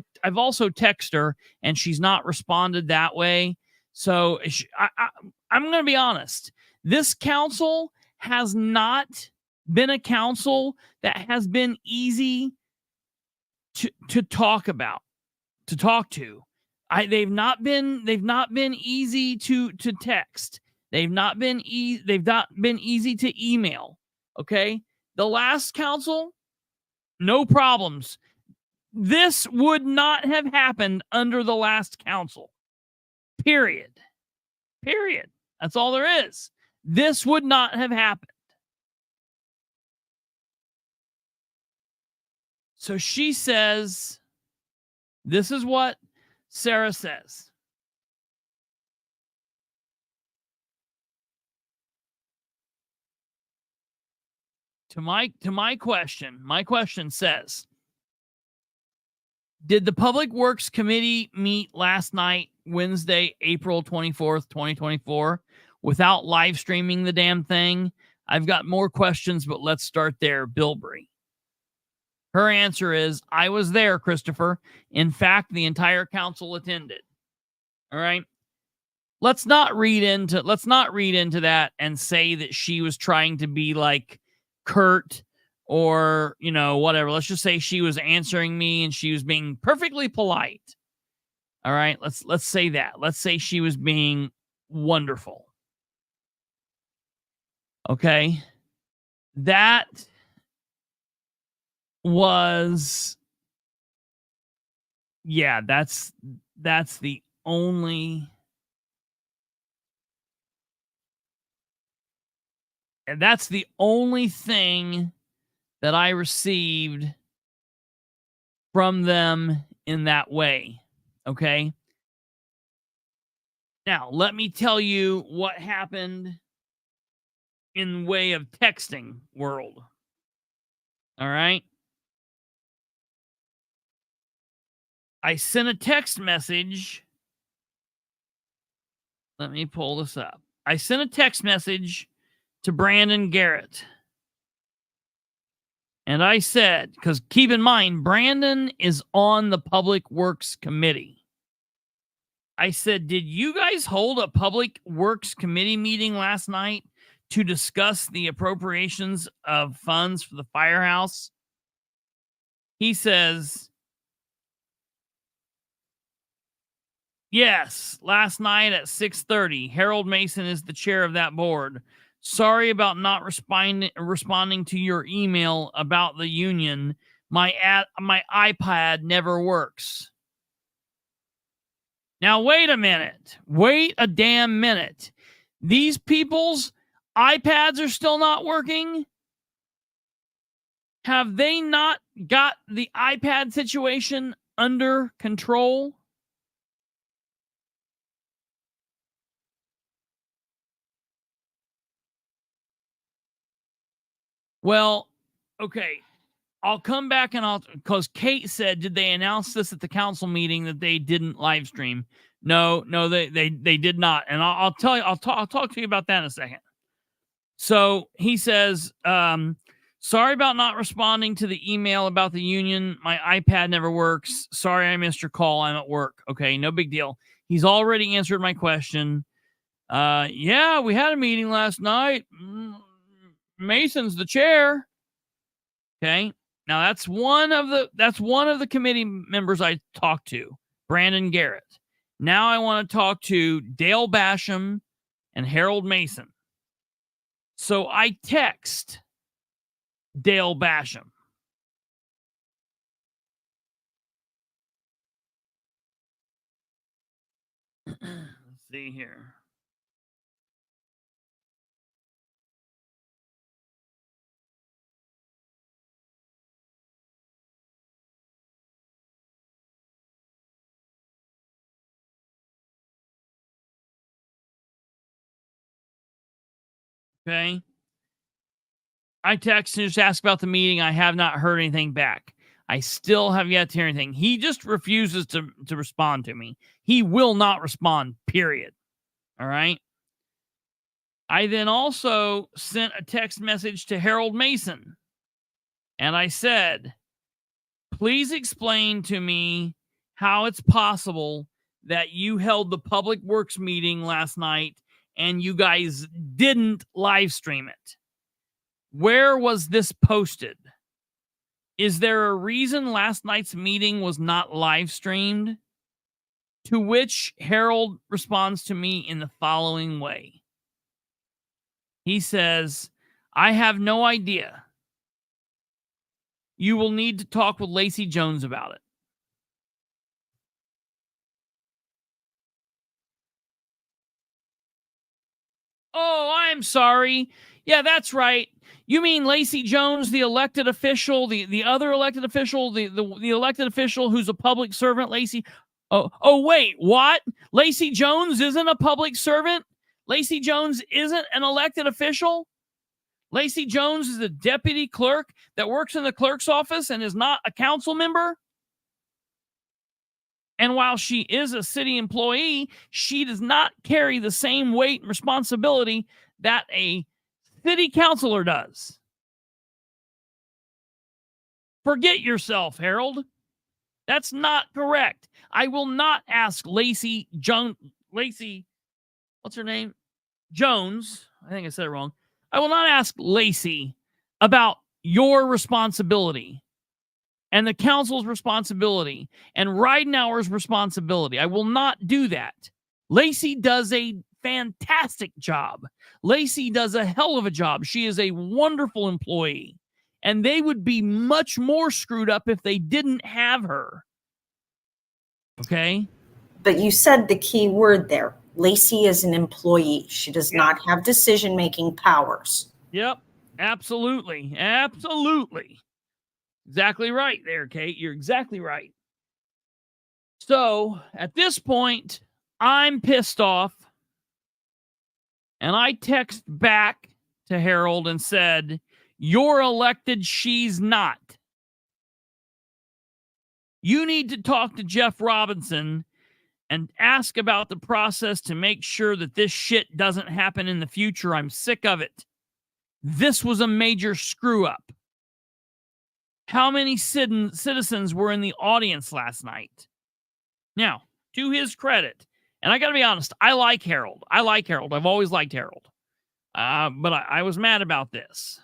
texted her, and she's not responded that way. So I'm going to be honest. This council has not been a council that has been easy to talk about, to talk to. They've not been easy to text. They've not been easy to email. Okay? The last council, no problems. This would not have happened under the last council. Period. That's all there is. This would not have happened. So she says, this is what Sarah says. To my question says, did the Public Works Committee meet last night, Wednesday, April 24th, 2024, without live streaming the damn thing? I've got more questions, but let's start there. Bilbrey. Her answer is, I was there, Christopher. In fact, the entire council attended. All right. Let's not read into that and say that she was trying to be like curt or, whatever. Let's just say she was answering me and she was being perfectly polite. All right. Let's say that. Let's say she was being wonderful. Okay. That was, yeah, that's the only, and that's the only thing that I received from them in that way. Okay. Now, let me tell you what happened in way of texting world. All right. I sent a text message. Let me pull this up. I sent a text message to Brandon Garrett. And I said, because keep in mind, Brandon is on the Public Works Committee. I said, did you guys hold a Public Works Committee meeting last night to discuss the appropriations of funds for the firehouse? He says, yes, last night at 6:30. Harold Mason is the chair of that board. Sorry about not responding to your email about the union. My iPad never works. Now, wait a minute. Wait a damn minute. These people's iPads are still not working? Have they not got the iPad situation under control? Well, okay. I'll come back and because Kate said, did they announce this at the council meeting that they didn't live stream? No, they did not. And I'll tell you, I'll talk to you about that in a second. So he says, sorry about not responding to the email about the union. My iPad never works. Sorry, I missed your call. I'm at work. Okay, no big deal. He's already answered my question. Yeah, we had a meeting last night. Mason's the chair. Okay. Now that's one of the committee members I talked to, Brandon Garrett. Now I want to talk to Dale Basham and Harold Mason. So I text Dale Basham. Let's see here. Okay. I text and just ask about the meeting. I have not heard anything back. I still have yet to hear anything. He just refuses to respond to me. He will not respond, period. All right. I then also sent a text message to Harold Mason. And I said, please explain to me how it's possible that you held the Public Works meeting last night and you guys didn't live stream it. Where was this posted? Is there a reason last night's meeting was not live streamed? To which Harold responds to me in the following way. He says, I have no idea. You will need to talk with Lacey Jones about it. Oh, I'm sorry. Yeah, that's right. You mean Lacey Jones, the elected official, the other elected official, the elected official who's a public servant, Lacey? Oh, wait, what? Lacey Jones isn't a public servant? Lacey Jones isn't an elected official? Lacey Jones is a deputy clerk that works in the clerk's office and is not a council member? And while she is a city employee, she does not carry the same weight and responsibility that a city councilor does. Forget yourself, Harold. That's not correct. I will not ask Lacey, what's her name? Jones. I think I said it wrong. I will not ask Lacey about your responsibility and the council's responsibility and Ridenhour's responsibility. I will not do that. Lacey does a fantastic job. Lacey does a hell of a job. She is a wonderful employee. And they would be much more screwed up if they didn't have her. Okay? But you said the key word there. Lacey is an employee. She does not have decision-making powers. Yep. Absolutely. Absolutely. Exactly right there, Kate. You're exactly right. So, at this point, I'm pissed off. And I text back to Harold and said, "You're elected, she's not. You need to talk to Jeff Robinson and ask about the process to make sure that this shit doesn't happen in the future. I'm sick of it. This was a major screw up." How many citizens were in the audience last night? Now, to his credit, and I got to be honest, I like Harold. I've always liked Harold. But I was mad about this.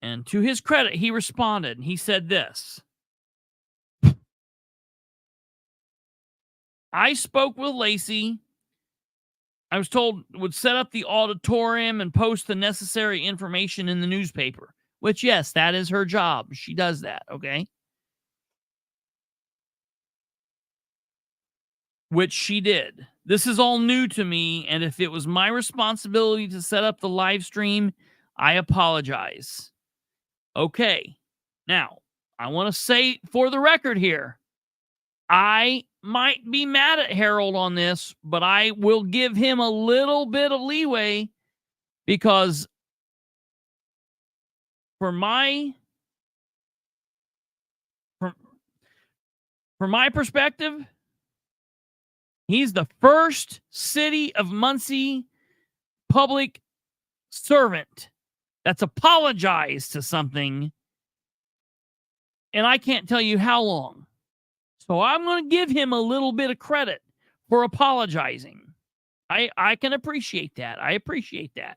And to his credit, he responded. And he said this: "I spoke with Lacey. I was told would set up the auditorium and post the necessary information in the newspaper." Which, yes, that is her job. She does that, okay? Which she did. This is all new to me, and if it was my responsibility to set up the live stream, I apologize. Okay. Now, I want to say for the record here, I might be mad at Harold on this, but I will give him a little bit of leeway because from my perspective, he's the first City of Muncie public servant that's apologized to something, and I can't tell you how long. So I'm going to give him a little bit of credit for apologizing. I can appreciate that. I appreciate that.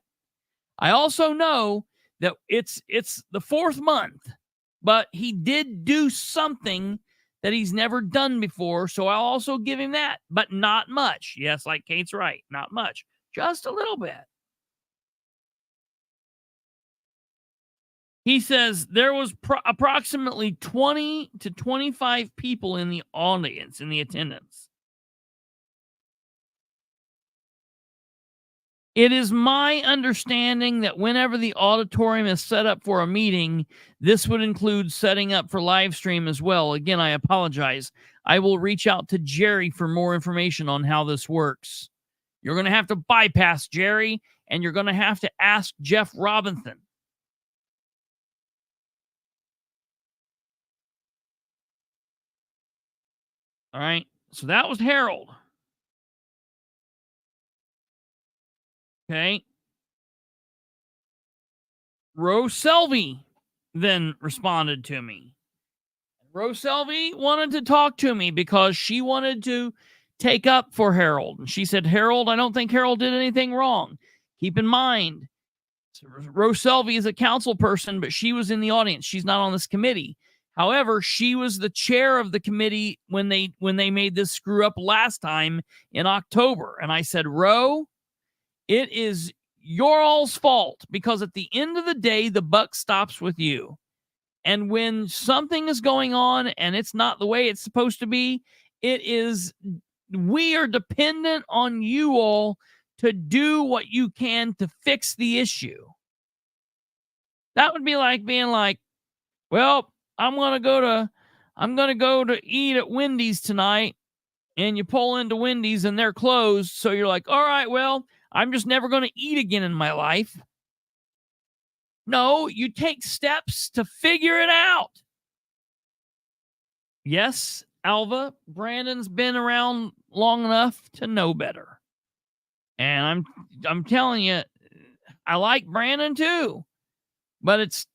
I also know that it's the 4th month, but he did do something that he's never done before, so I'll also give him that, but not much. Yes, like Kate's right, not much. Just a little bit. He says there was approximately 20 to 25 people in the audience, in the attendance. It is my understanding that whenever the auditorium is set up for a meeting, this would include setting up for live stream as well. Again, I apologize. I will reach out to Jerry for more information on how this works. You're going to have to bypass Jerry, and you're going to have to ask Jeff Robinson. All right, so that was Harold. Okay. Rose Selvey then responded to me. Rose Selvey wanted to talk to me because she wanted to take up for Harold. And she said, "Harold, I don't think Harold did anything wrong. Keep in mind, Rose Selvey is a council person, but she was in the audience. She's not on this committee. However, she was the chair of the committee when they made this screw up last time in October." And I said, "Ro, it is your all's fault because at the end of the day, the buck stops with you. And when something is going on and it's not the way it's supposed to be, we are dependent on you all to do what you can to fix the issue." That would be like being like, "Well, I'm going to go to eat at Wendy's tonight," and you pull into Wendy's and they're closed. So you're like, "All right, well, I'm just never going to eat again in my life." No, you take steps to figure it out. Yes, Alva, Brandon's been around long enough to know better. And I'm telling you, I like Brandon too. But it's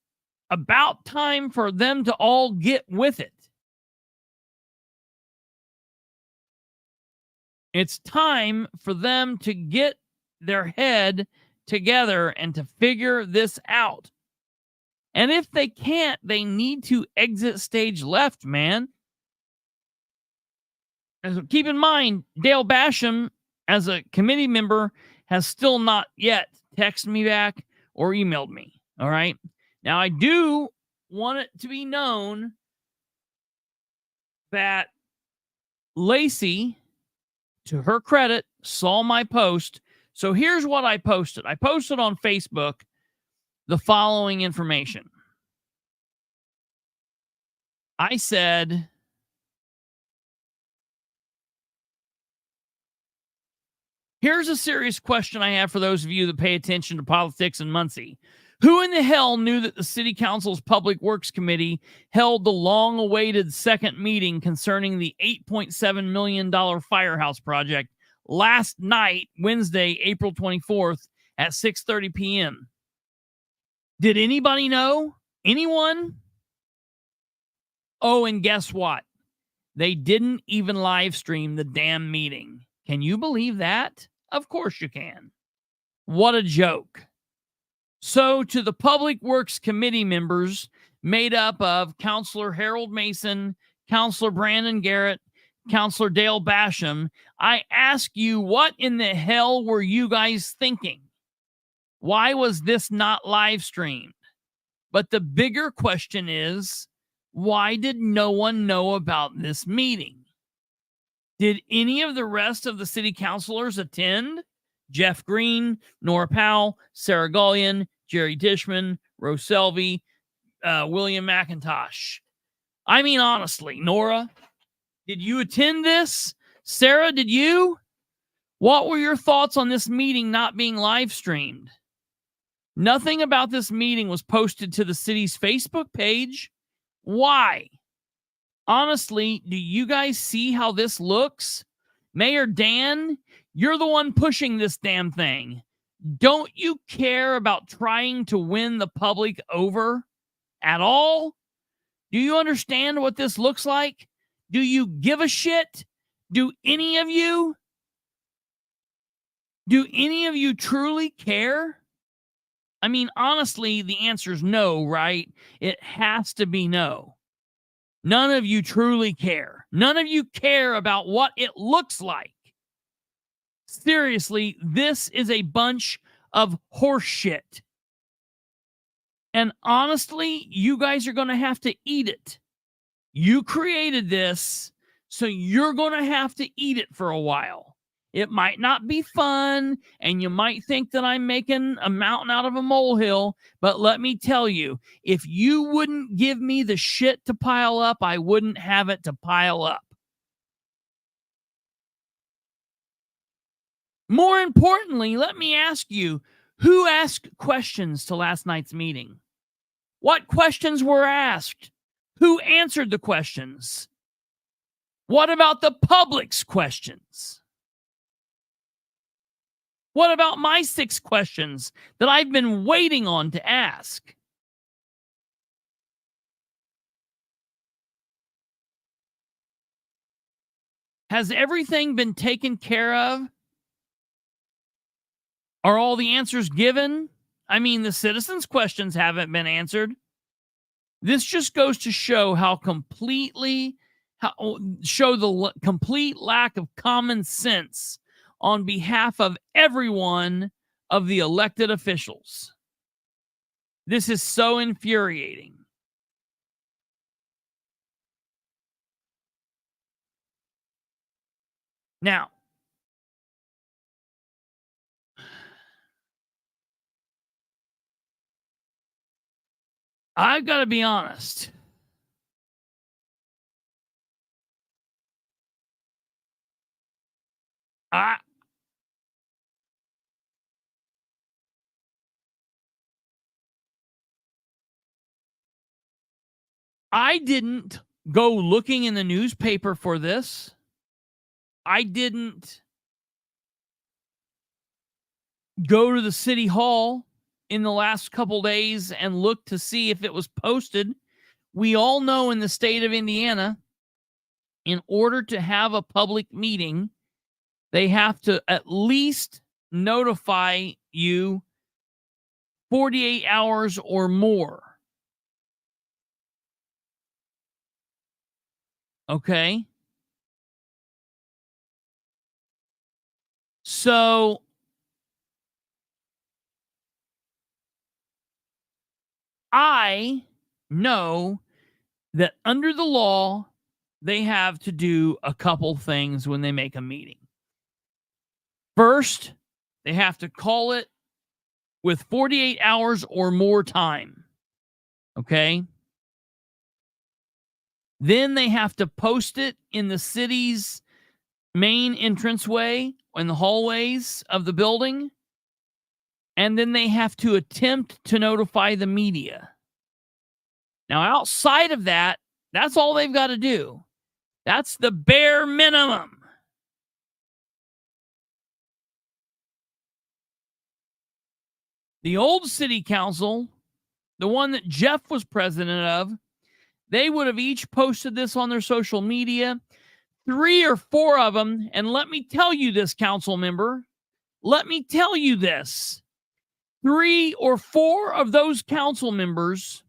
about time for them to all get with it. It's time for them to get their head together and to figure this out. And if they can't, they need to exit stage left, man. And so keep in mind, Dale Basham as a committee member, has still not yet texted me back or emailed me. All right. Now, I do want it to be known that Lacey, to her credit, saw my post. So here's what I posted. I posted on Facebook the following information. I said, here's a serious question I have for those of you that pay attention to politics in Muncie. Who in the hell knew that the City Council's Public Works Committee held the long-awaited second meeting concerning the $8.7 million firehouse project last night, Wednesday, April 24th at 6:30 p.m.? Did anybody know? Anyone? Oh, and guess what? They didn't even live stream the damn meeting. Can you believe that? Of course you can. What a joke. So, to the Public Works Committee members made up of Councilor Harold Mason, Councilor Brandon Garrett, Councilor Dale Basham, I ask you, what in the hell were you guys thinking? Why was this not live streamed? But the bigger question is, why did no one know about this meeting? Did any of the rest of the city councilors attend? Jeff Green, Nora Powell, Sarah Gullion, Jerry Dishman, Rose Selvey, William McIntosh. I mean, honestly, Nora, did you attend this? Sarah, did you? What were your thoughts on this meeting not being live streamed? Nothing about this meeting was posted to the city's Facebook page. Why? Honestly, do you guys see how this looks? Mayor Dan, you're the one pushing this damn thing. Don't you care about trying to win the public over at all? Do you understand what this looks like? Do you give a shit? Do any of you truly care? I mean, honestly, the answer is no, right? It has to be no. None of you truly care. None of you care about what it looks like. Seriously, this is a bunch of horse shit. And honestly, you guys are going to have to eat it. You created this, so you're going to have to eat it for a while. It might not be fun, and you might think that I'm making a mountain out of a molehill, but let me tell you, if you wouldn't give me the shit to pile up, I wouldn't have it to pile up. More importantly, let me ask you, who asked questions to last night's meeting? What questions were asked? Who answered the questions? What about the public's questions? What about my 6 questions that I've been waiting on to ask? Has everything been taken care of? Are all the answers given? I mean, the citizens' questions haven't been answered. This just goes to show complete lack of common sense on behalf of everyone of the elected officials. This is so infuriating. Now, I've got to be honest. I didn't go looking in the newspaper for this. I didn't go to the city hall in the last couple days and look to see if it was posted. We all know in the state of Indiana, in order to have a public meeting, they have to at least notify you 48 hours or more. Okay? So I know that under the law, they have to do a couple things when they make a meeting. First, they have to call it with 48 hours or more time. Okay. Then they have to post it in the city's main entranceway in the hallways of the building. And then they have to attempt to notify the media. Now, outside of that, that's all they've got to do. That's the bare minimum. The old city council, the one that Jeff was president of, they would have each posted this on their social media, 3 or 4 of them. And let me tell you this, council member, let me tell you this. 3 or 4 of those council members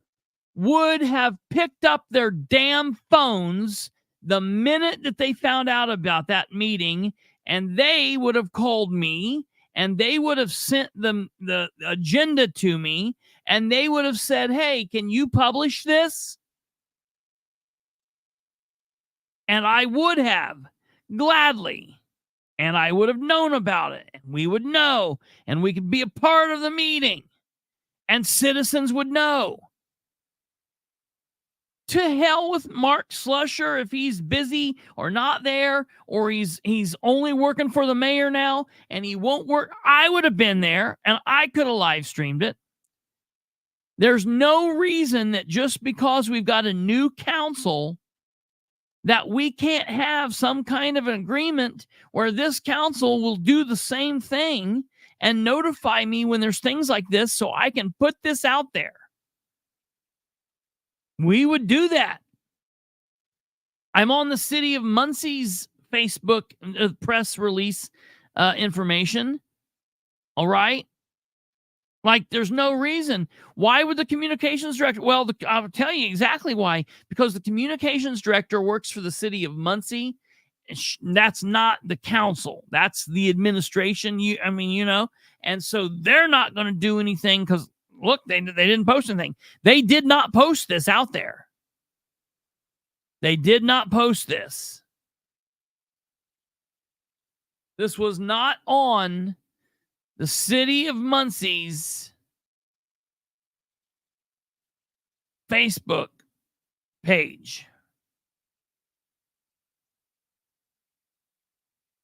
would have picked up their damn phones the minute that they found out about that meeting, and they would have called me, and they would have sent them the agenda to me, and they would have said, hey, can you publish this? And I would have gladly, and I would have known about it, and we would know, and we could be a part of the meeting, and citizens would know. To hell with Mark Slusher if he's busy or not there, or he's only working for the mayor now and he won't work. I would have been there and I could have live streamed it. There's no reason that just because we've got a new council that we can't have some kind of an agreement where this council will do the same thing and notify me when there's things like this so I can put this out there. We would do that. I'm on the city of Muncie's Facebook press release information. All right. Like, there's no reason. Why would the communications director? Well, I'll tell you exactly why. Because the communications director works for the city of Muncie. That's not the council. That's the administration. And so they're not going to do anything because, look, they didn't post anything. They did not post this out there. They did not post this. This was not on the city of Muncie's Facebook page.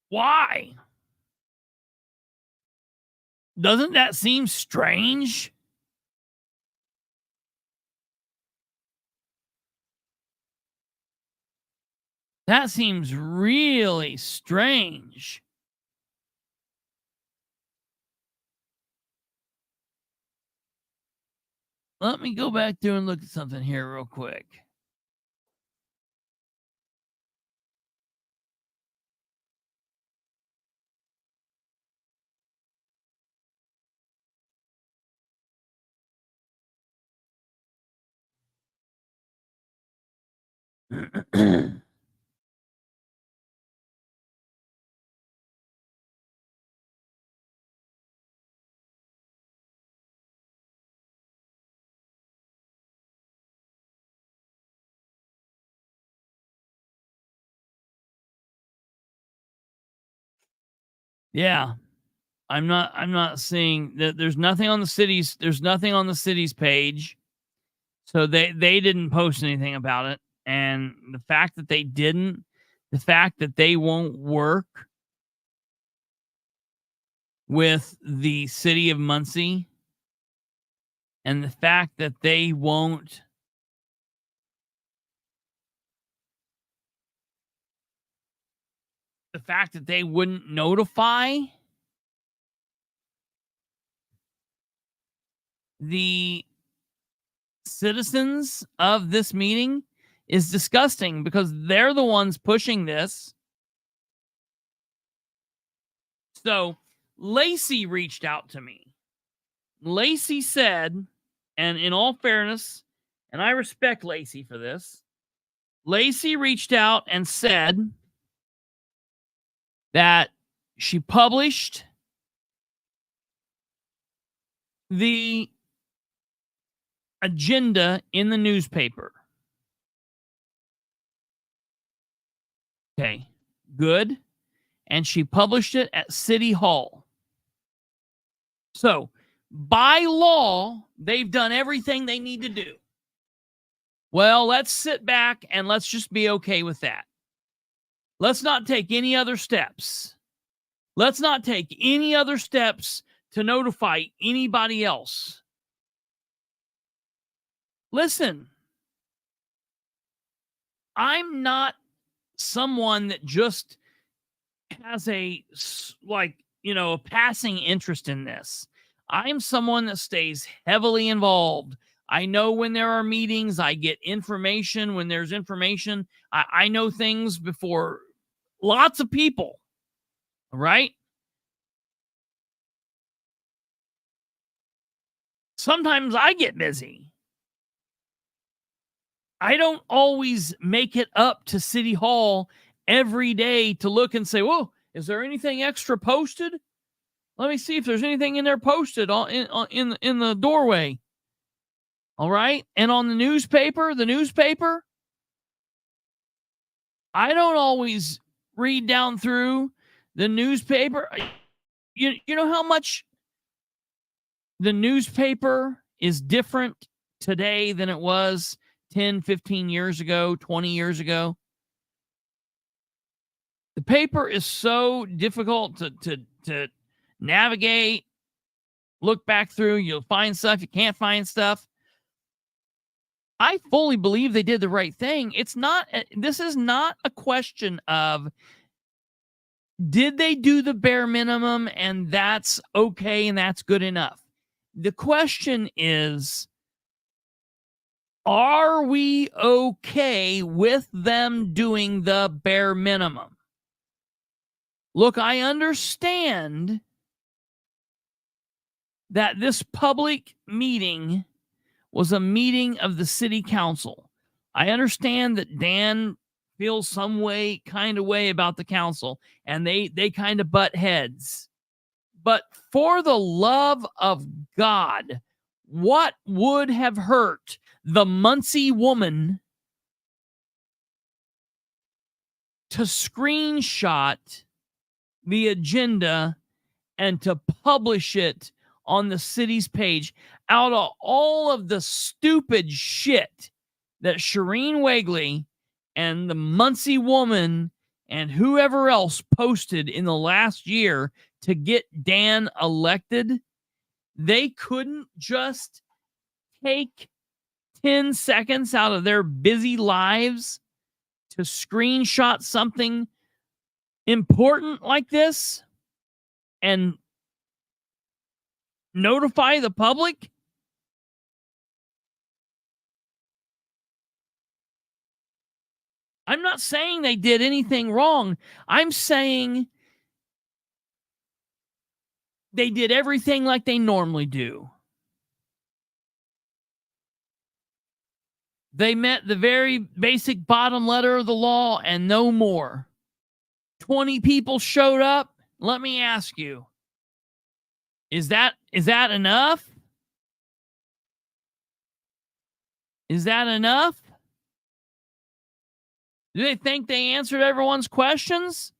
Why? Doesn't that seem strange? That seems really strange. Let me go back through and look at something here real quick. Yeah. I'm not seeing that there's nothing on the city's page. So they didn't post anything about it. And the fact that they didn't, the fact that they won't work with the city of Muncie, and the fact that they won't wouldn't notify the citizens of this meeting is disgusting, because they're the ones pushing this. So Lacey reached out to me. Lacey said, and in all fairness, and I respect Lacey for this, Lacey reached out and said that she published the agenda in the newspaper. Okay, good. And she published it at City Hall. So, by law, they've done everything they need to do. Well, let's sit back and let's just be okay with that. Let's not take any other steps. Let's not take any other steps to notify anybody else. Listen, I'm not someone that just has a passing interest in this. I'm someone that stays heavily involved. I know when there are meetings, I get information. When there's information, I know things before lots of people, right? Sometimes I get busy. I don't always make it up to City Hall every day to look and say, whoa, is there anything extra posted? Let me see if there's anything in there posted in the doorway. All right. And on the newspaper, I don't always read down through the newspaper. You know how much the newspaper is different today than it was 10, 15 years ago, 20 years ago? The paper is so difficult to navigate, look back through. You'll find stuff, you can't find stuff. I fully believe they did the right thing. This is not a question of did they do the bare minimum and that's okay and that's good enough. The question is, are we okay with them doing the bare minimum? Look, I understand that this public meeting was a meeting of the city council. I understand that Dan feels some kind of way about the council, and they kind of butt heads. But for the love of God, what would have hurt the Muncie woman to screenshot the agenda and to publish it on the city's page out of all of the stupid shit that Shireen Wagley and the Muncie woman and whoever else posted in the last year to get Dan elected? They couldn't just take 10 seconds out of their busy lives to screenshot something important like this and notify the public? I'm not saying they did anything wrong. I'm saying they did everything like they normally do. They met the very basic bottom letter of the law and no more. 20 people showed up. Let me ask you, is that enough? Is that enough? Do they think they answered everyone's questions?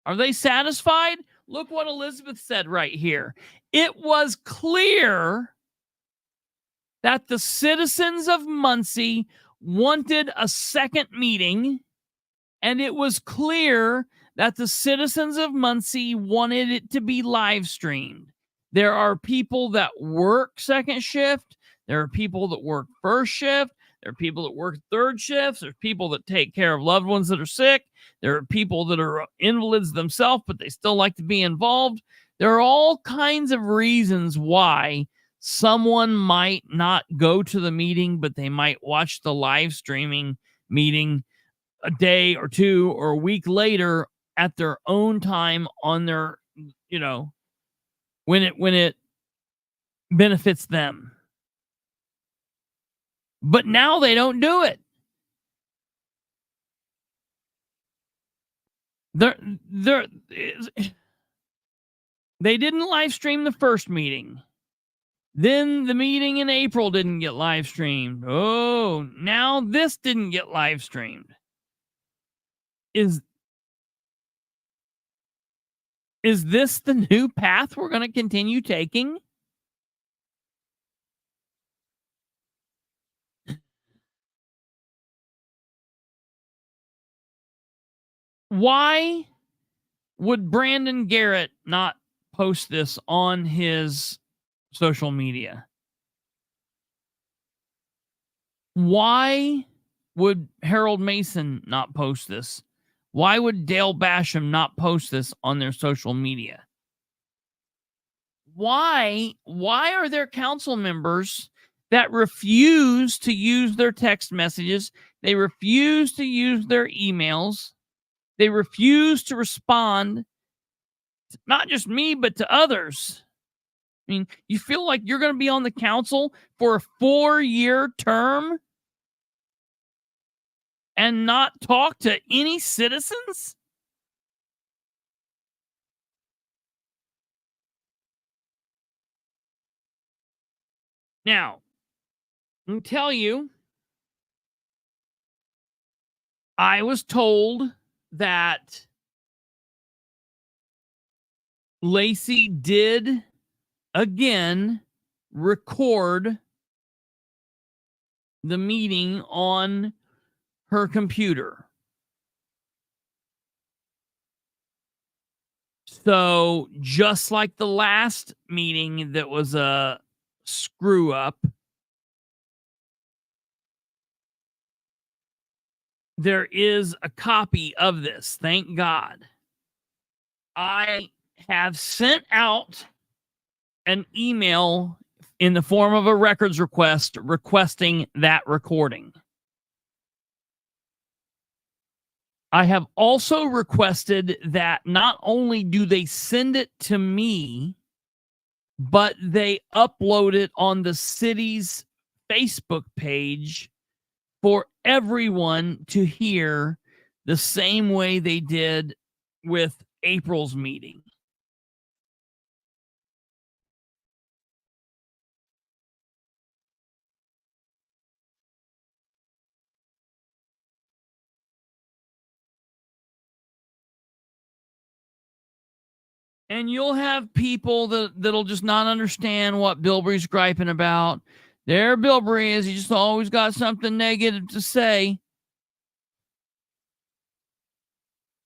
Are they satisfied? Look what Elizabeth said right here. It was clear that the citizens of Muncie wanted a second meeting, and it was clear that the citizens of Muncie wanted it to be live streamed. There are people that work second shift. There are people that work first shift. There are people that work third shifts. There's people that take care of loved ones that are sick. There are people that are invalids themselves, but they still like to be involved. There are all kinds of reasons why someone might not go to the meeting, but they might watch the live streaming meeting a day or two or a week later at their own time on their, when it benefits them. But now they don't do it. They didn't live stream the first meeting. Then the meeting in April didn't get live streamed. Oh, now this didn't get live streamed. Is this the new path we're going to continue taking? Why would Brandon Garrett not post this on his social media? Why would Harold Mason not post this? Why would Dale Basham not post this on their social media? Why are there council members that refuse to use their text messages? They refuse to use their emails. They refuse to respond, to not just me, but to others. I mean, you feel like you're going to be on the council for a 4-year term and not talk to any citizens? Now, I'll tell you, I was told that Lacey did again record the meeting on her computer. So just like the last meeting that was a screw up, there is a copy of this. Thank God. I have sent out an email in the form of a records request requesting that recording. I have also requested that not only do they send it to me, but they upload it on the city's Facebook page for everyone to hear the same way they did with April's meeting. And you'll have people that'll just not understand what Bilbrey's griping about. There Bilbrey is. He just always got something negative to say.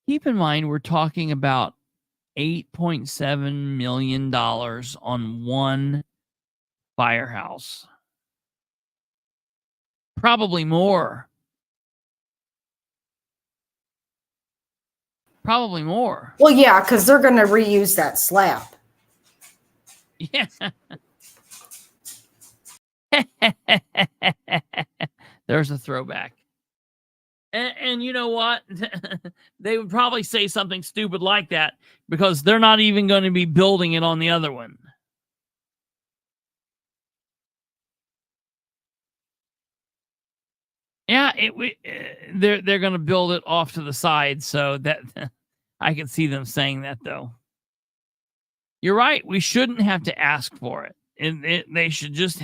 Keep in mind, we're talking about $8.7 million on one firehouse. Probably more. Probably more. Well, yeah, because they're going to reuse that slab. Yeah. There's a throwback. And you know what? They would probably say something stupid like that because they're not even going to be building it on the other one. Yeah, they're going to build it off to the side, so that I can see them saying that though. You're right. We shouldn't have to ask for it. They should just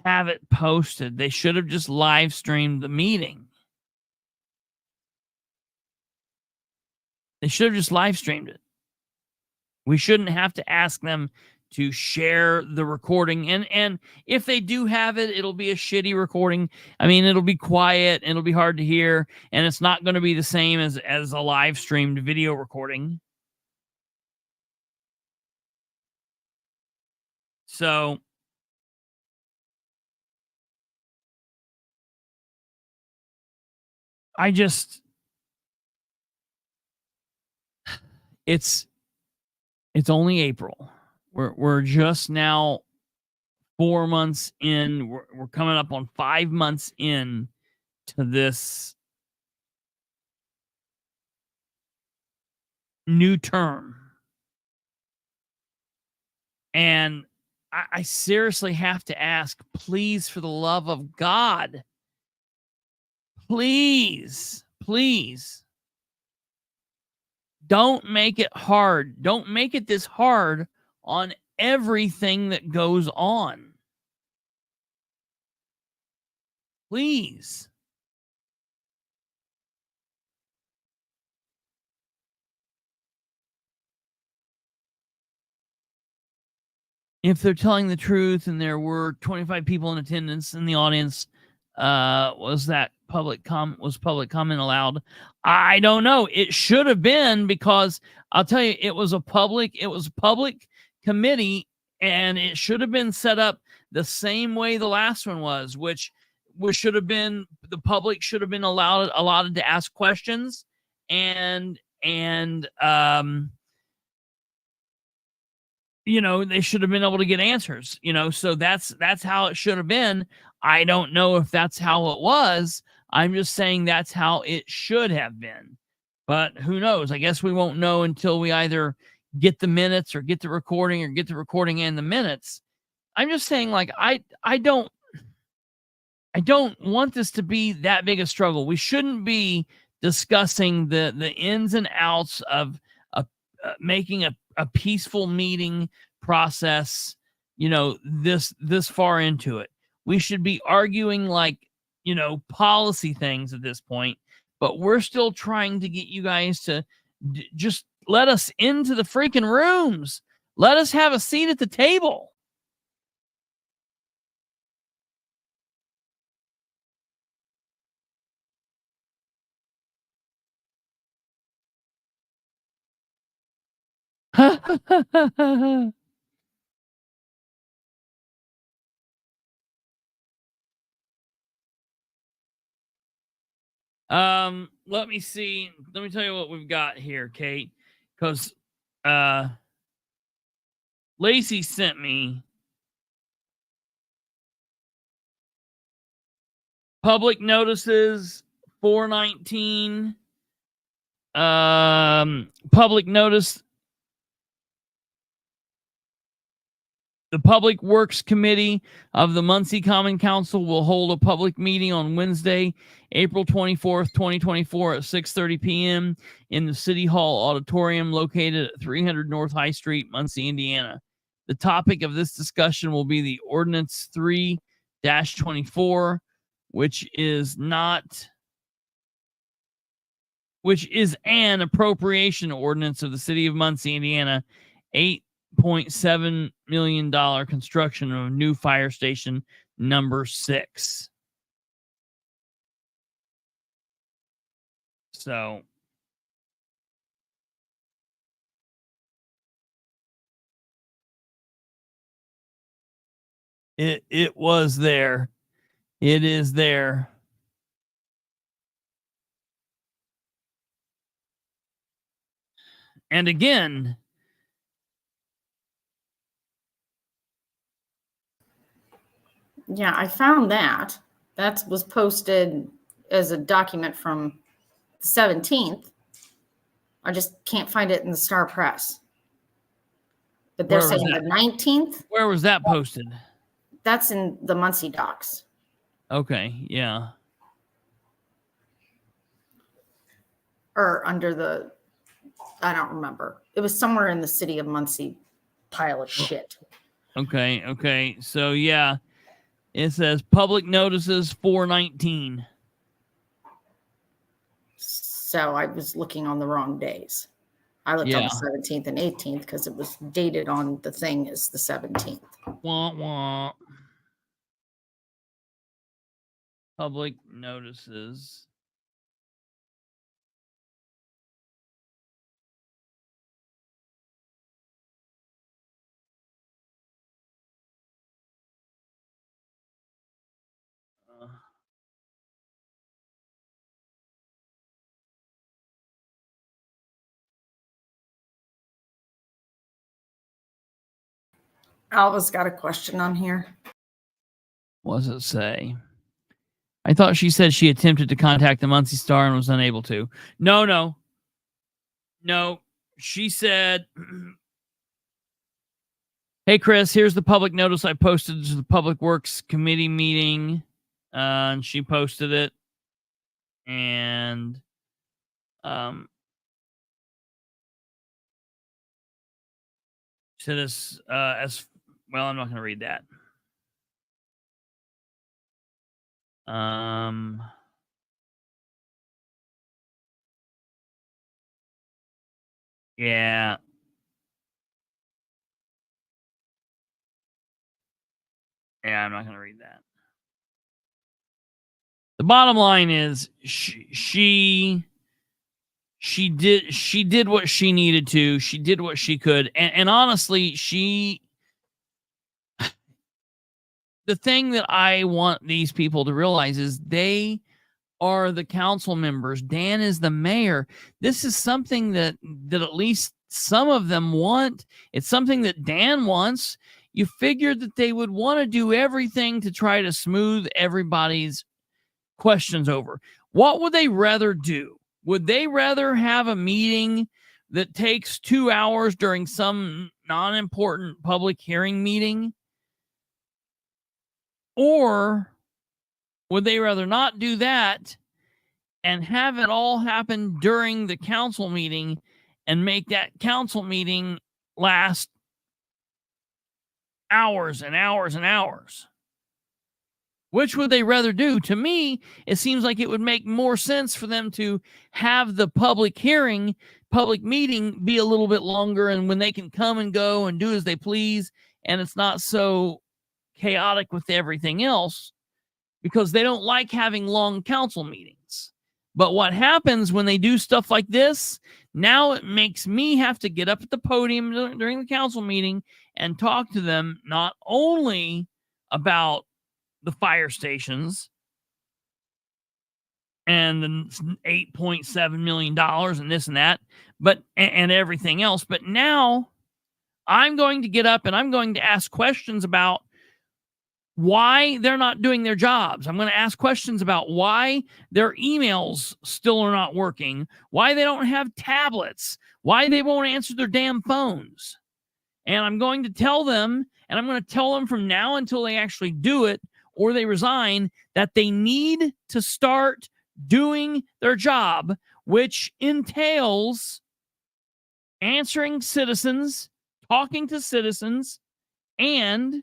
have it posted. They should have just live streamed the meeting. They should have just live streamed it. We shouldn't have to ask them to share the recording. And if they do have it, it'll be a shitty recording. I mean, it'll be quiet and it'll be hard to hear, and it's not going to be the same as a live streamed video recording. So it's only April. We're just now 4 months in. We're coming up on 5 months in to this new term. And I seriously have to ask, please, for the love of God, please, please don't make it hard. Don't make it this hard on everything that goes on. Please. If they're telling the truth and there were 25 people in attendance in the audience, was public comment allowed? I don't know. It should have been, because I'll tell you, it was a public committee, and it should have been set up the same way the last one was, which should have been, the public should have been allotted to ask questions, and they should have been able to get answers, so that's how it should have been. I don't know if that's how it was. I'm just saying that's how it should have been. But who knows? I guess we won't know until we either get the minutes or get the recording, or get the recording and the minutes. I'm just saying, like, I don't want this to be that big a struggle. We shouldn't be discussing the ins and outs of making a peaceful meeting process, this far into it. We should be arguing like, policy things at this point, but we're still trying to get you guys to just let us into the freaking rooms. Let us have a seat at the table. Let me see. Let me tell you what we've got here, Kate, because Lacey sent me public notices 419, public notice. The Public Works Committee of the Muncie Common Council will hold a public meeting on Wednesday, April 24th, 2024 at 6:30 p.m. in the City Hall Auditorium located at 300 North High Street, Muncie, Indiana. The topic of this discussion will be the Ordinance 3-24, which is an appropriation ordinance of the City of Muncie, Indiana, $8.7 million construction of new fire station number 6. So it was there. It is there. And again, yeah, I found that. That was posted as a document from the 17th. I just can't find it in the Star Press. But they're saying the 19th. Where was that posted? That's in the Muncie Docs. Okay, yeah. Or under the, I don't remember. It was somewhere in the City of Muncie pile of shit. Okay. So, yeah. It says public notices 419. So I was looking on the wrong days. I looked on the 17th and 18th because it was dated on the thing as the 17th. Wah, wah. Public notices. Alva's got a question on here. What does it say? I thought she said she attempted to contact the Muncie Star and was unable to. No. She said, hey, Chris, here's the public notice I posted to the Public Works Committee meeting. And she posted it. And said as well, I'm not going to read that. Yeah. Yeah, I'm not going to read that. The bottom line is she did what she needed to. She did what she could. And honestly, the thing that I want these people to realize is they are the council members. Dan is the mayor. This is something that at least some of them want. It's something that Dan wants. You figured that they would want to do everything to try to smooth everybody's questions over. What would they rather do? Would they rather have a meeting that takes 2 hours during some non-important public hearing meeting? Or would they rather not do that and have it all happen during the council meeting and make that council meeting last hours and hours and hours? Which would they rather do? To me, it seems like it would make more sense for them to have the public hearing, public meeting be a little bit longer, and when they can come and go and do as they please, and it's not so chaotic with everything else, because they don't like having long council meetings. But what happens when they do stuff like this, now it makes me have to get up at the podium during the council meeting and talk to them not only about the fire stations and the $8.7 million and this and that, but and everything else. But now I'm going to get up and I'm going to ask questions about why they're not doing their jobs. I'm going to ask questions about why their emails still are not working, why they don't have tablets, why they won't answer their damn phones. And I'm going to tell them, and I'm going to tell them from now until they actually do it or they resign, that they need to start doing their job, which entails answering citizens, talking to citizens, and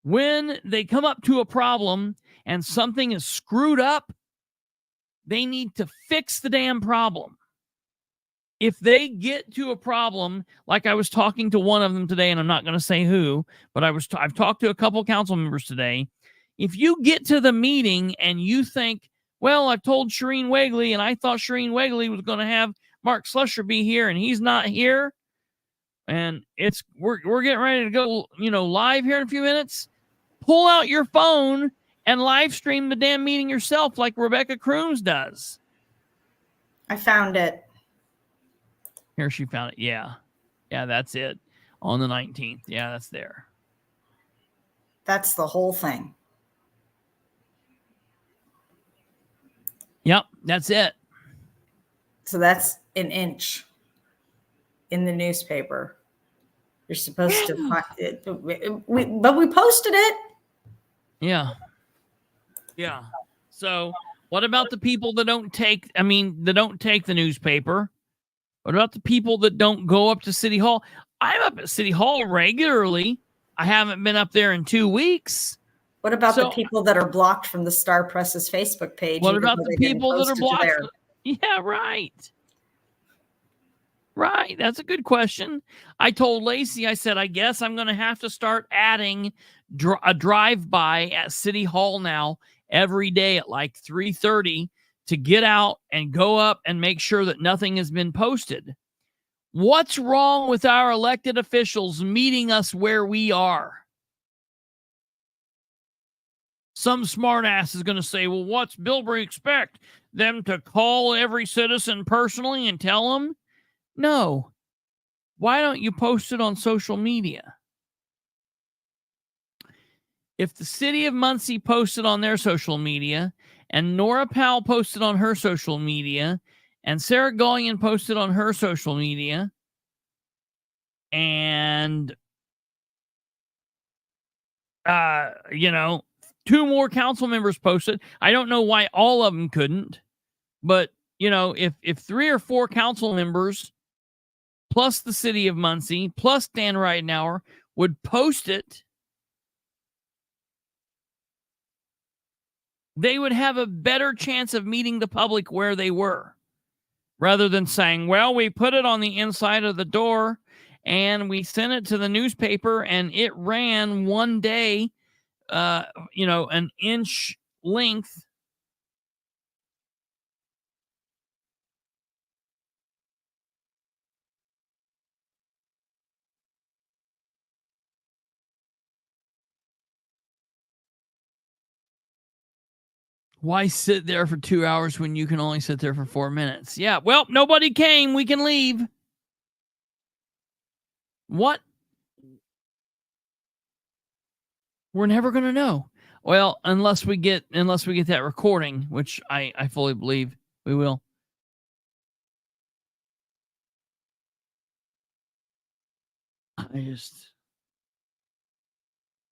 when they come up to a problem and something is screwed up, they need to fix the damn problem. If they get to a problem, like I was talking to one of them today, and I'm not going to say who, but I've talked to a couple council members today. If you get to the meeting and you think, well, I've told Shireen Wegley, and I thought Shireen Wegley was going to have Mark Slusher be here, and he's not here, and we're getting ready to go, live here in a few minutes. Pull out your phone and live stream the damn meeting yourself, like Rebecca Crooms does. I found it. Here, she found it. Yeah, that's it. On the 19th. Yeah, that's there. That's the whole thing. Yep, that's it. So that's an inch in the newspaper. You're supposed to find it, but we posted it. Yeah. So what about the people that don't take the newspaper? What about the people that don't go up to City Hall? I'm up at City Hall regularly. I haven't been up there in 2 weeks. What about the people that are blocked from the Star Press's Facebook page? What about the people that are blocked? Yeah, right. Right. That's a good question. I told Lacey, I said, I guess I'm going to have to start adding a drive-by at City Hall now every day at like 3:30 to get out and go up and make sure that nothing has been posted. What's wrong with our elected officials meeting us where we are? Some smartass is going to say, well, what's Bilbrey expect? Them to call every citizen personally and tell them? No. Why don't you post it on social media? If the city of Muncie posted on their social media, and Nora Powell posted on her social media, and Sarah Gullion posted on her social media, and, 2 more council members posted. I don't know why all of them couldn't. But, if 3 or 4 council members plus the city of Muncie plus Dan Ridenhour would post it, they would have a better chance of meeting the public where they were, rather than saying, well, we put it on the inside of the door and we sent it to the newspaper and it ran one day, an inch length. Why sit there for 2 hours when you can only sit there for 4 minutes? Yeah, well, nobody came. We can leave. What? We're never going to know. Well, unless we get that recording, which I fully believe we will.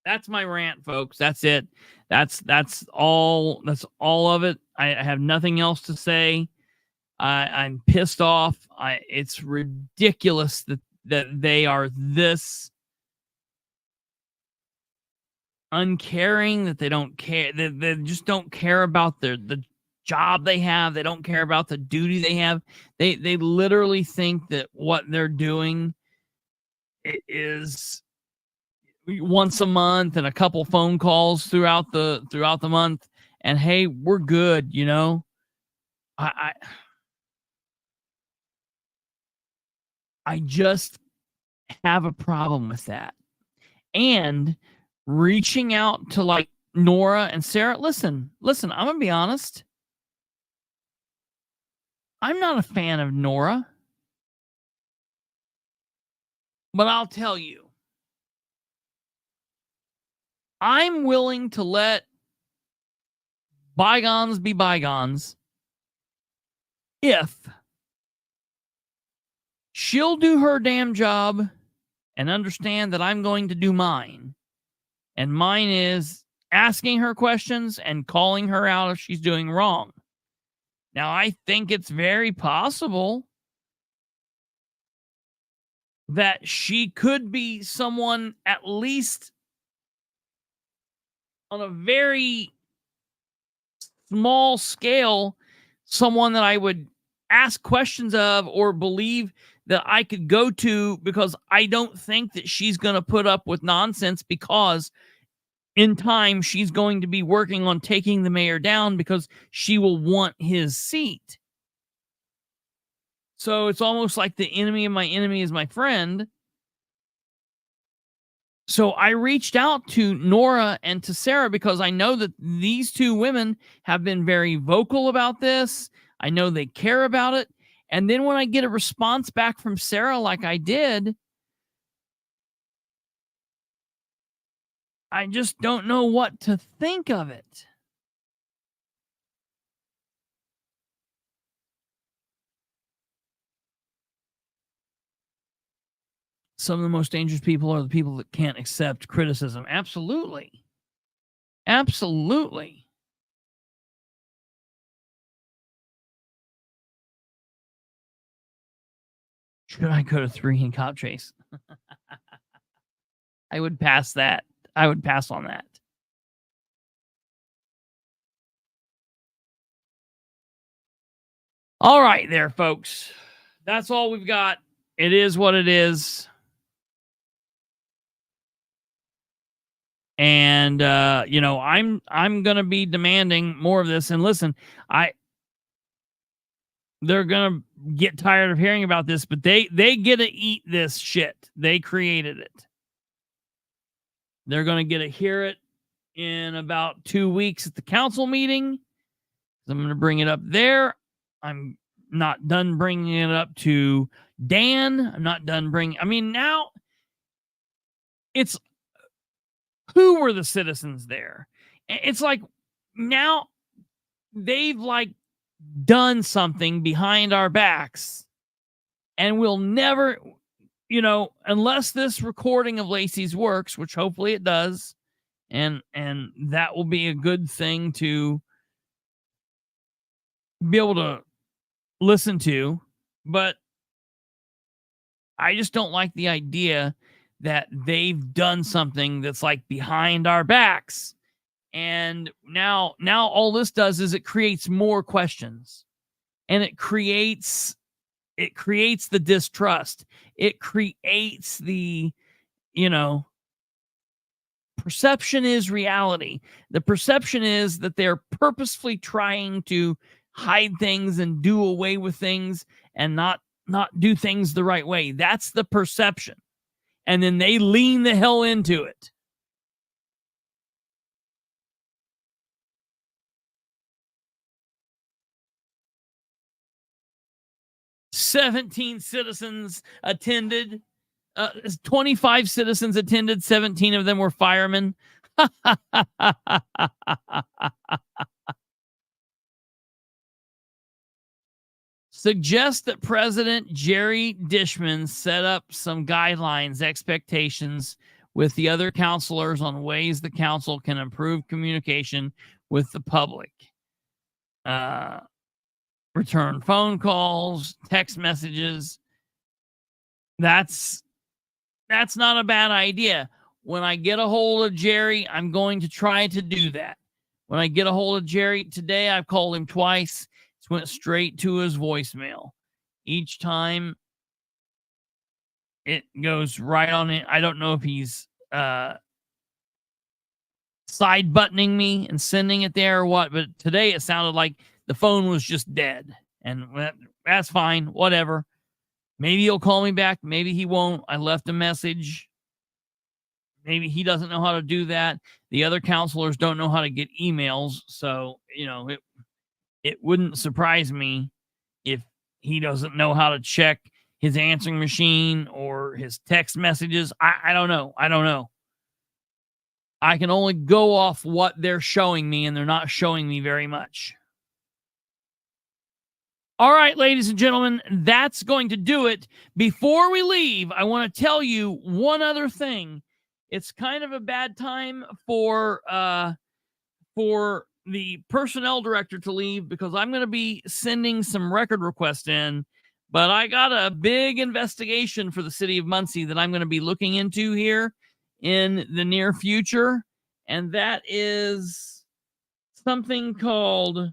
That's my rant, folks. That's it. That's all of it. I have nothing else to say. I'm pissed off. It's ridiculous that they are this uncaring, that they don't care, that they just don't care about the job they have. They don't care about the duty they have. They literally think that what they're doing is once a month and a couple phone calls throughout the month, and hey, we're good. I just have a problem with that. And reaching out to like Nora and Sarah, listen, I'm gonna be honest. I'm not a fan of Nora, but I'll tell you, I'm willing to let bygones be bygones if she'll do her damn job and understand that I'm going to do mine. And mine is asking her questions and calling her out if she's doing wrong. Now, I think it's very possible that she could be someone, at least on a very small scale, someone that I would ask questions of or believe that I could go to, because I don't think that she's going to put up with nonsense, because in time she's going to be working on taking the mayor down because she will want his seat. So it's almost like the enemy of my enemy is my friend. So I reached out to Nora and to Sarah because I know that these two women have been very vocal about this. I know they care about it. And then when I get a response back from Sarah like I did, I just don't know what to think of it. Some of the most dangerous people are the people that can't accept criticism. Absolutely. Absolutely. Should I go to 3 in cop chase? I would pass that. I would pass on that. All right there, folks. That's all we've got. It is what it is. And I'm going to be demanding more of this. And listen, they're going to get tired of hearing about this, but they get to eat this shit. They created it. They're going to get to hear it in about 2 weeks at the council meeting. I'm going to bring it up there. I'm not done bringing it up to Dan. I'm not done bringing... I mean, now it's... Who were the citizens there? It's like now they've like done something behind our backs, and we'll never, unless this recording of Lacey's works, which hopefully it does, and that will be a good thing to be able to listen to, but I just don't like the idea that they've done something that's like behind our backs. And now all this does is it creates more questions, and it creates the distrust. It creates the, perception is reality. The perception is that they're purposefully trying to hide things and do away with things and not do things the right way. That's the perception. And then they lean the hell into it. "17 citizens attended. 25 citizens attended. 17 of them were firemen." "Suggest that President Jerry Dishman set up some guidelines, expectations with the other counselors on ways the council can improve communication with the public. Return phone calls, text messages." That's not a bad idea. When I get a hold of Jerry, I'm going to try to do that. When I get a hold of Jerry today, I've called him twice. It went straight to his voicemail. Each time it goes right on it. I don't know if he's side buttoning me and sending it there or what, but today it sounded like the phone was just dead. And that's fine, whatever. Maybe he'll call me back. Maybe he won't. I left a message. Maybe he doesn't know how to do that. The other counselors don't know how to get emails. So, it wouldn't surprise me if he doesn't know how to check his answering machine or his text messages. I don't know. I can only go off what they're showing me, and they're not showing me very much. All right, ladies and gentlemen, that's going to do it. Before we leave, I want to tell you one other thing. It's kind of a bad time for the personnel director to leave, because I'm going to be sending some record requests in, but I got a big investigation for the city of Muncie that I'm going to be looking into here in the near future, and that is something called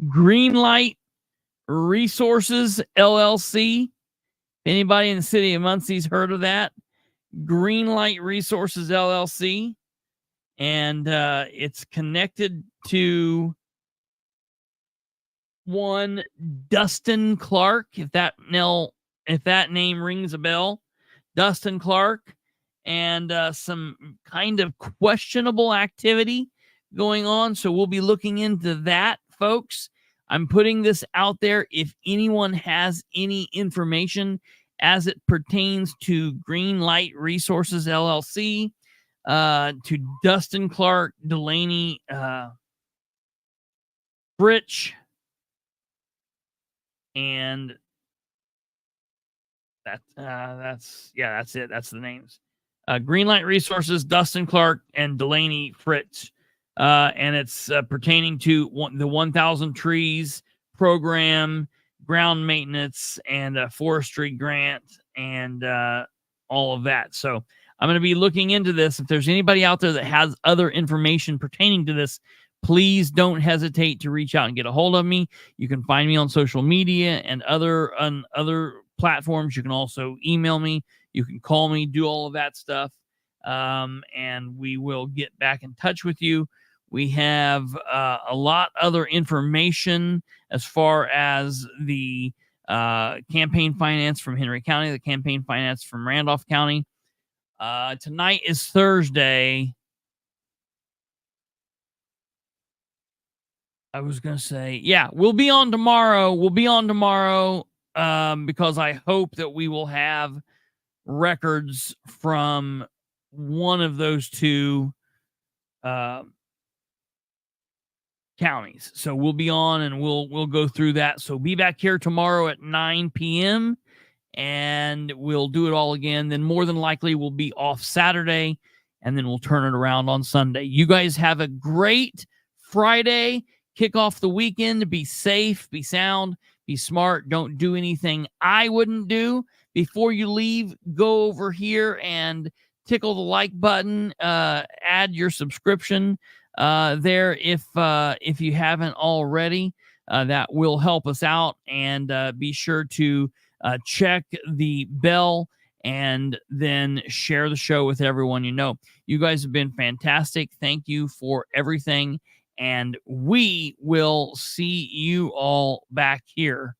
Greenlight Resources LLC. If anybody in the city of Muncie's heard of that, Greenlight Resources LLC, and it's connected to one Dustin Clark, if that name rings a bell. Dustin Clark, and some kind of questionable activity going on. So we'll be looking into that, folks. I'm putting this out there. If anyone has any information as it pertains to Greenlight Resources LLC, to Dustin Clark, Delaney, Fritch, and that's it. That's the names. Greenlight Resources, Dustin Clark, and Delaney Fritch. And it's pertaining to the 1,000 Trees program, ground maintenance, and a forestry grant, and all of that. So I'm going to be looking into this. If there's anybody out there that has other information pertaining to this, please don't hesitate to reach out and get a hold of me. You can find me on social media and other platforms. You can also email me. You can call me, do all of that stuff. And we will get back in touch with you. We have a lot other information as far as the campaign finance from Henry County, the campaign finance from Randolph County. Tonight is Thursday. I was going to say, yeah, we'll be on tomorrow. Because I hope that we will have records from one of those two counties. So we'll be on and we'll go through that. So be back here tomorrow at 9 p.m. and we'll do it all again. Then more than likely we'll be off Saturday, and then we'll turn it around on Sunday. You guys have a great Friday. kick off the weekend. Be safe, be sound, be smart. Don't do anything I wouldn't do. Before you leave, go over here and tickle the like button. Add your subscription there if you haven't already. That will help us out. And be sure to check the bell and then share the show with everyone you know. You guys have been fantastic. Thank you for everything. And we will see you all back here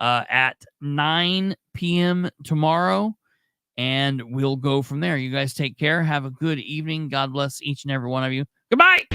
at 9 p.m. tomorrow. And we'll go from there. You guys take care. Have a good evening. God bless each and every one of you. Goodbye.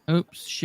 Oops, shit.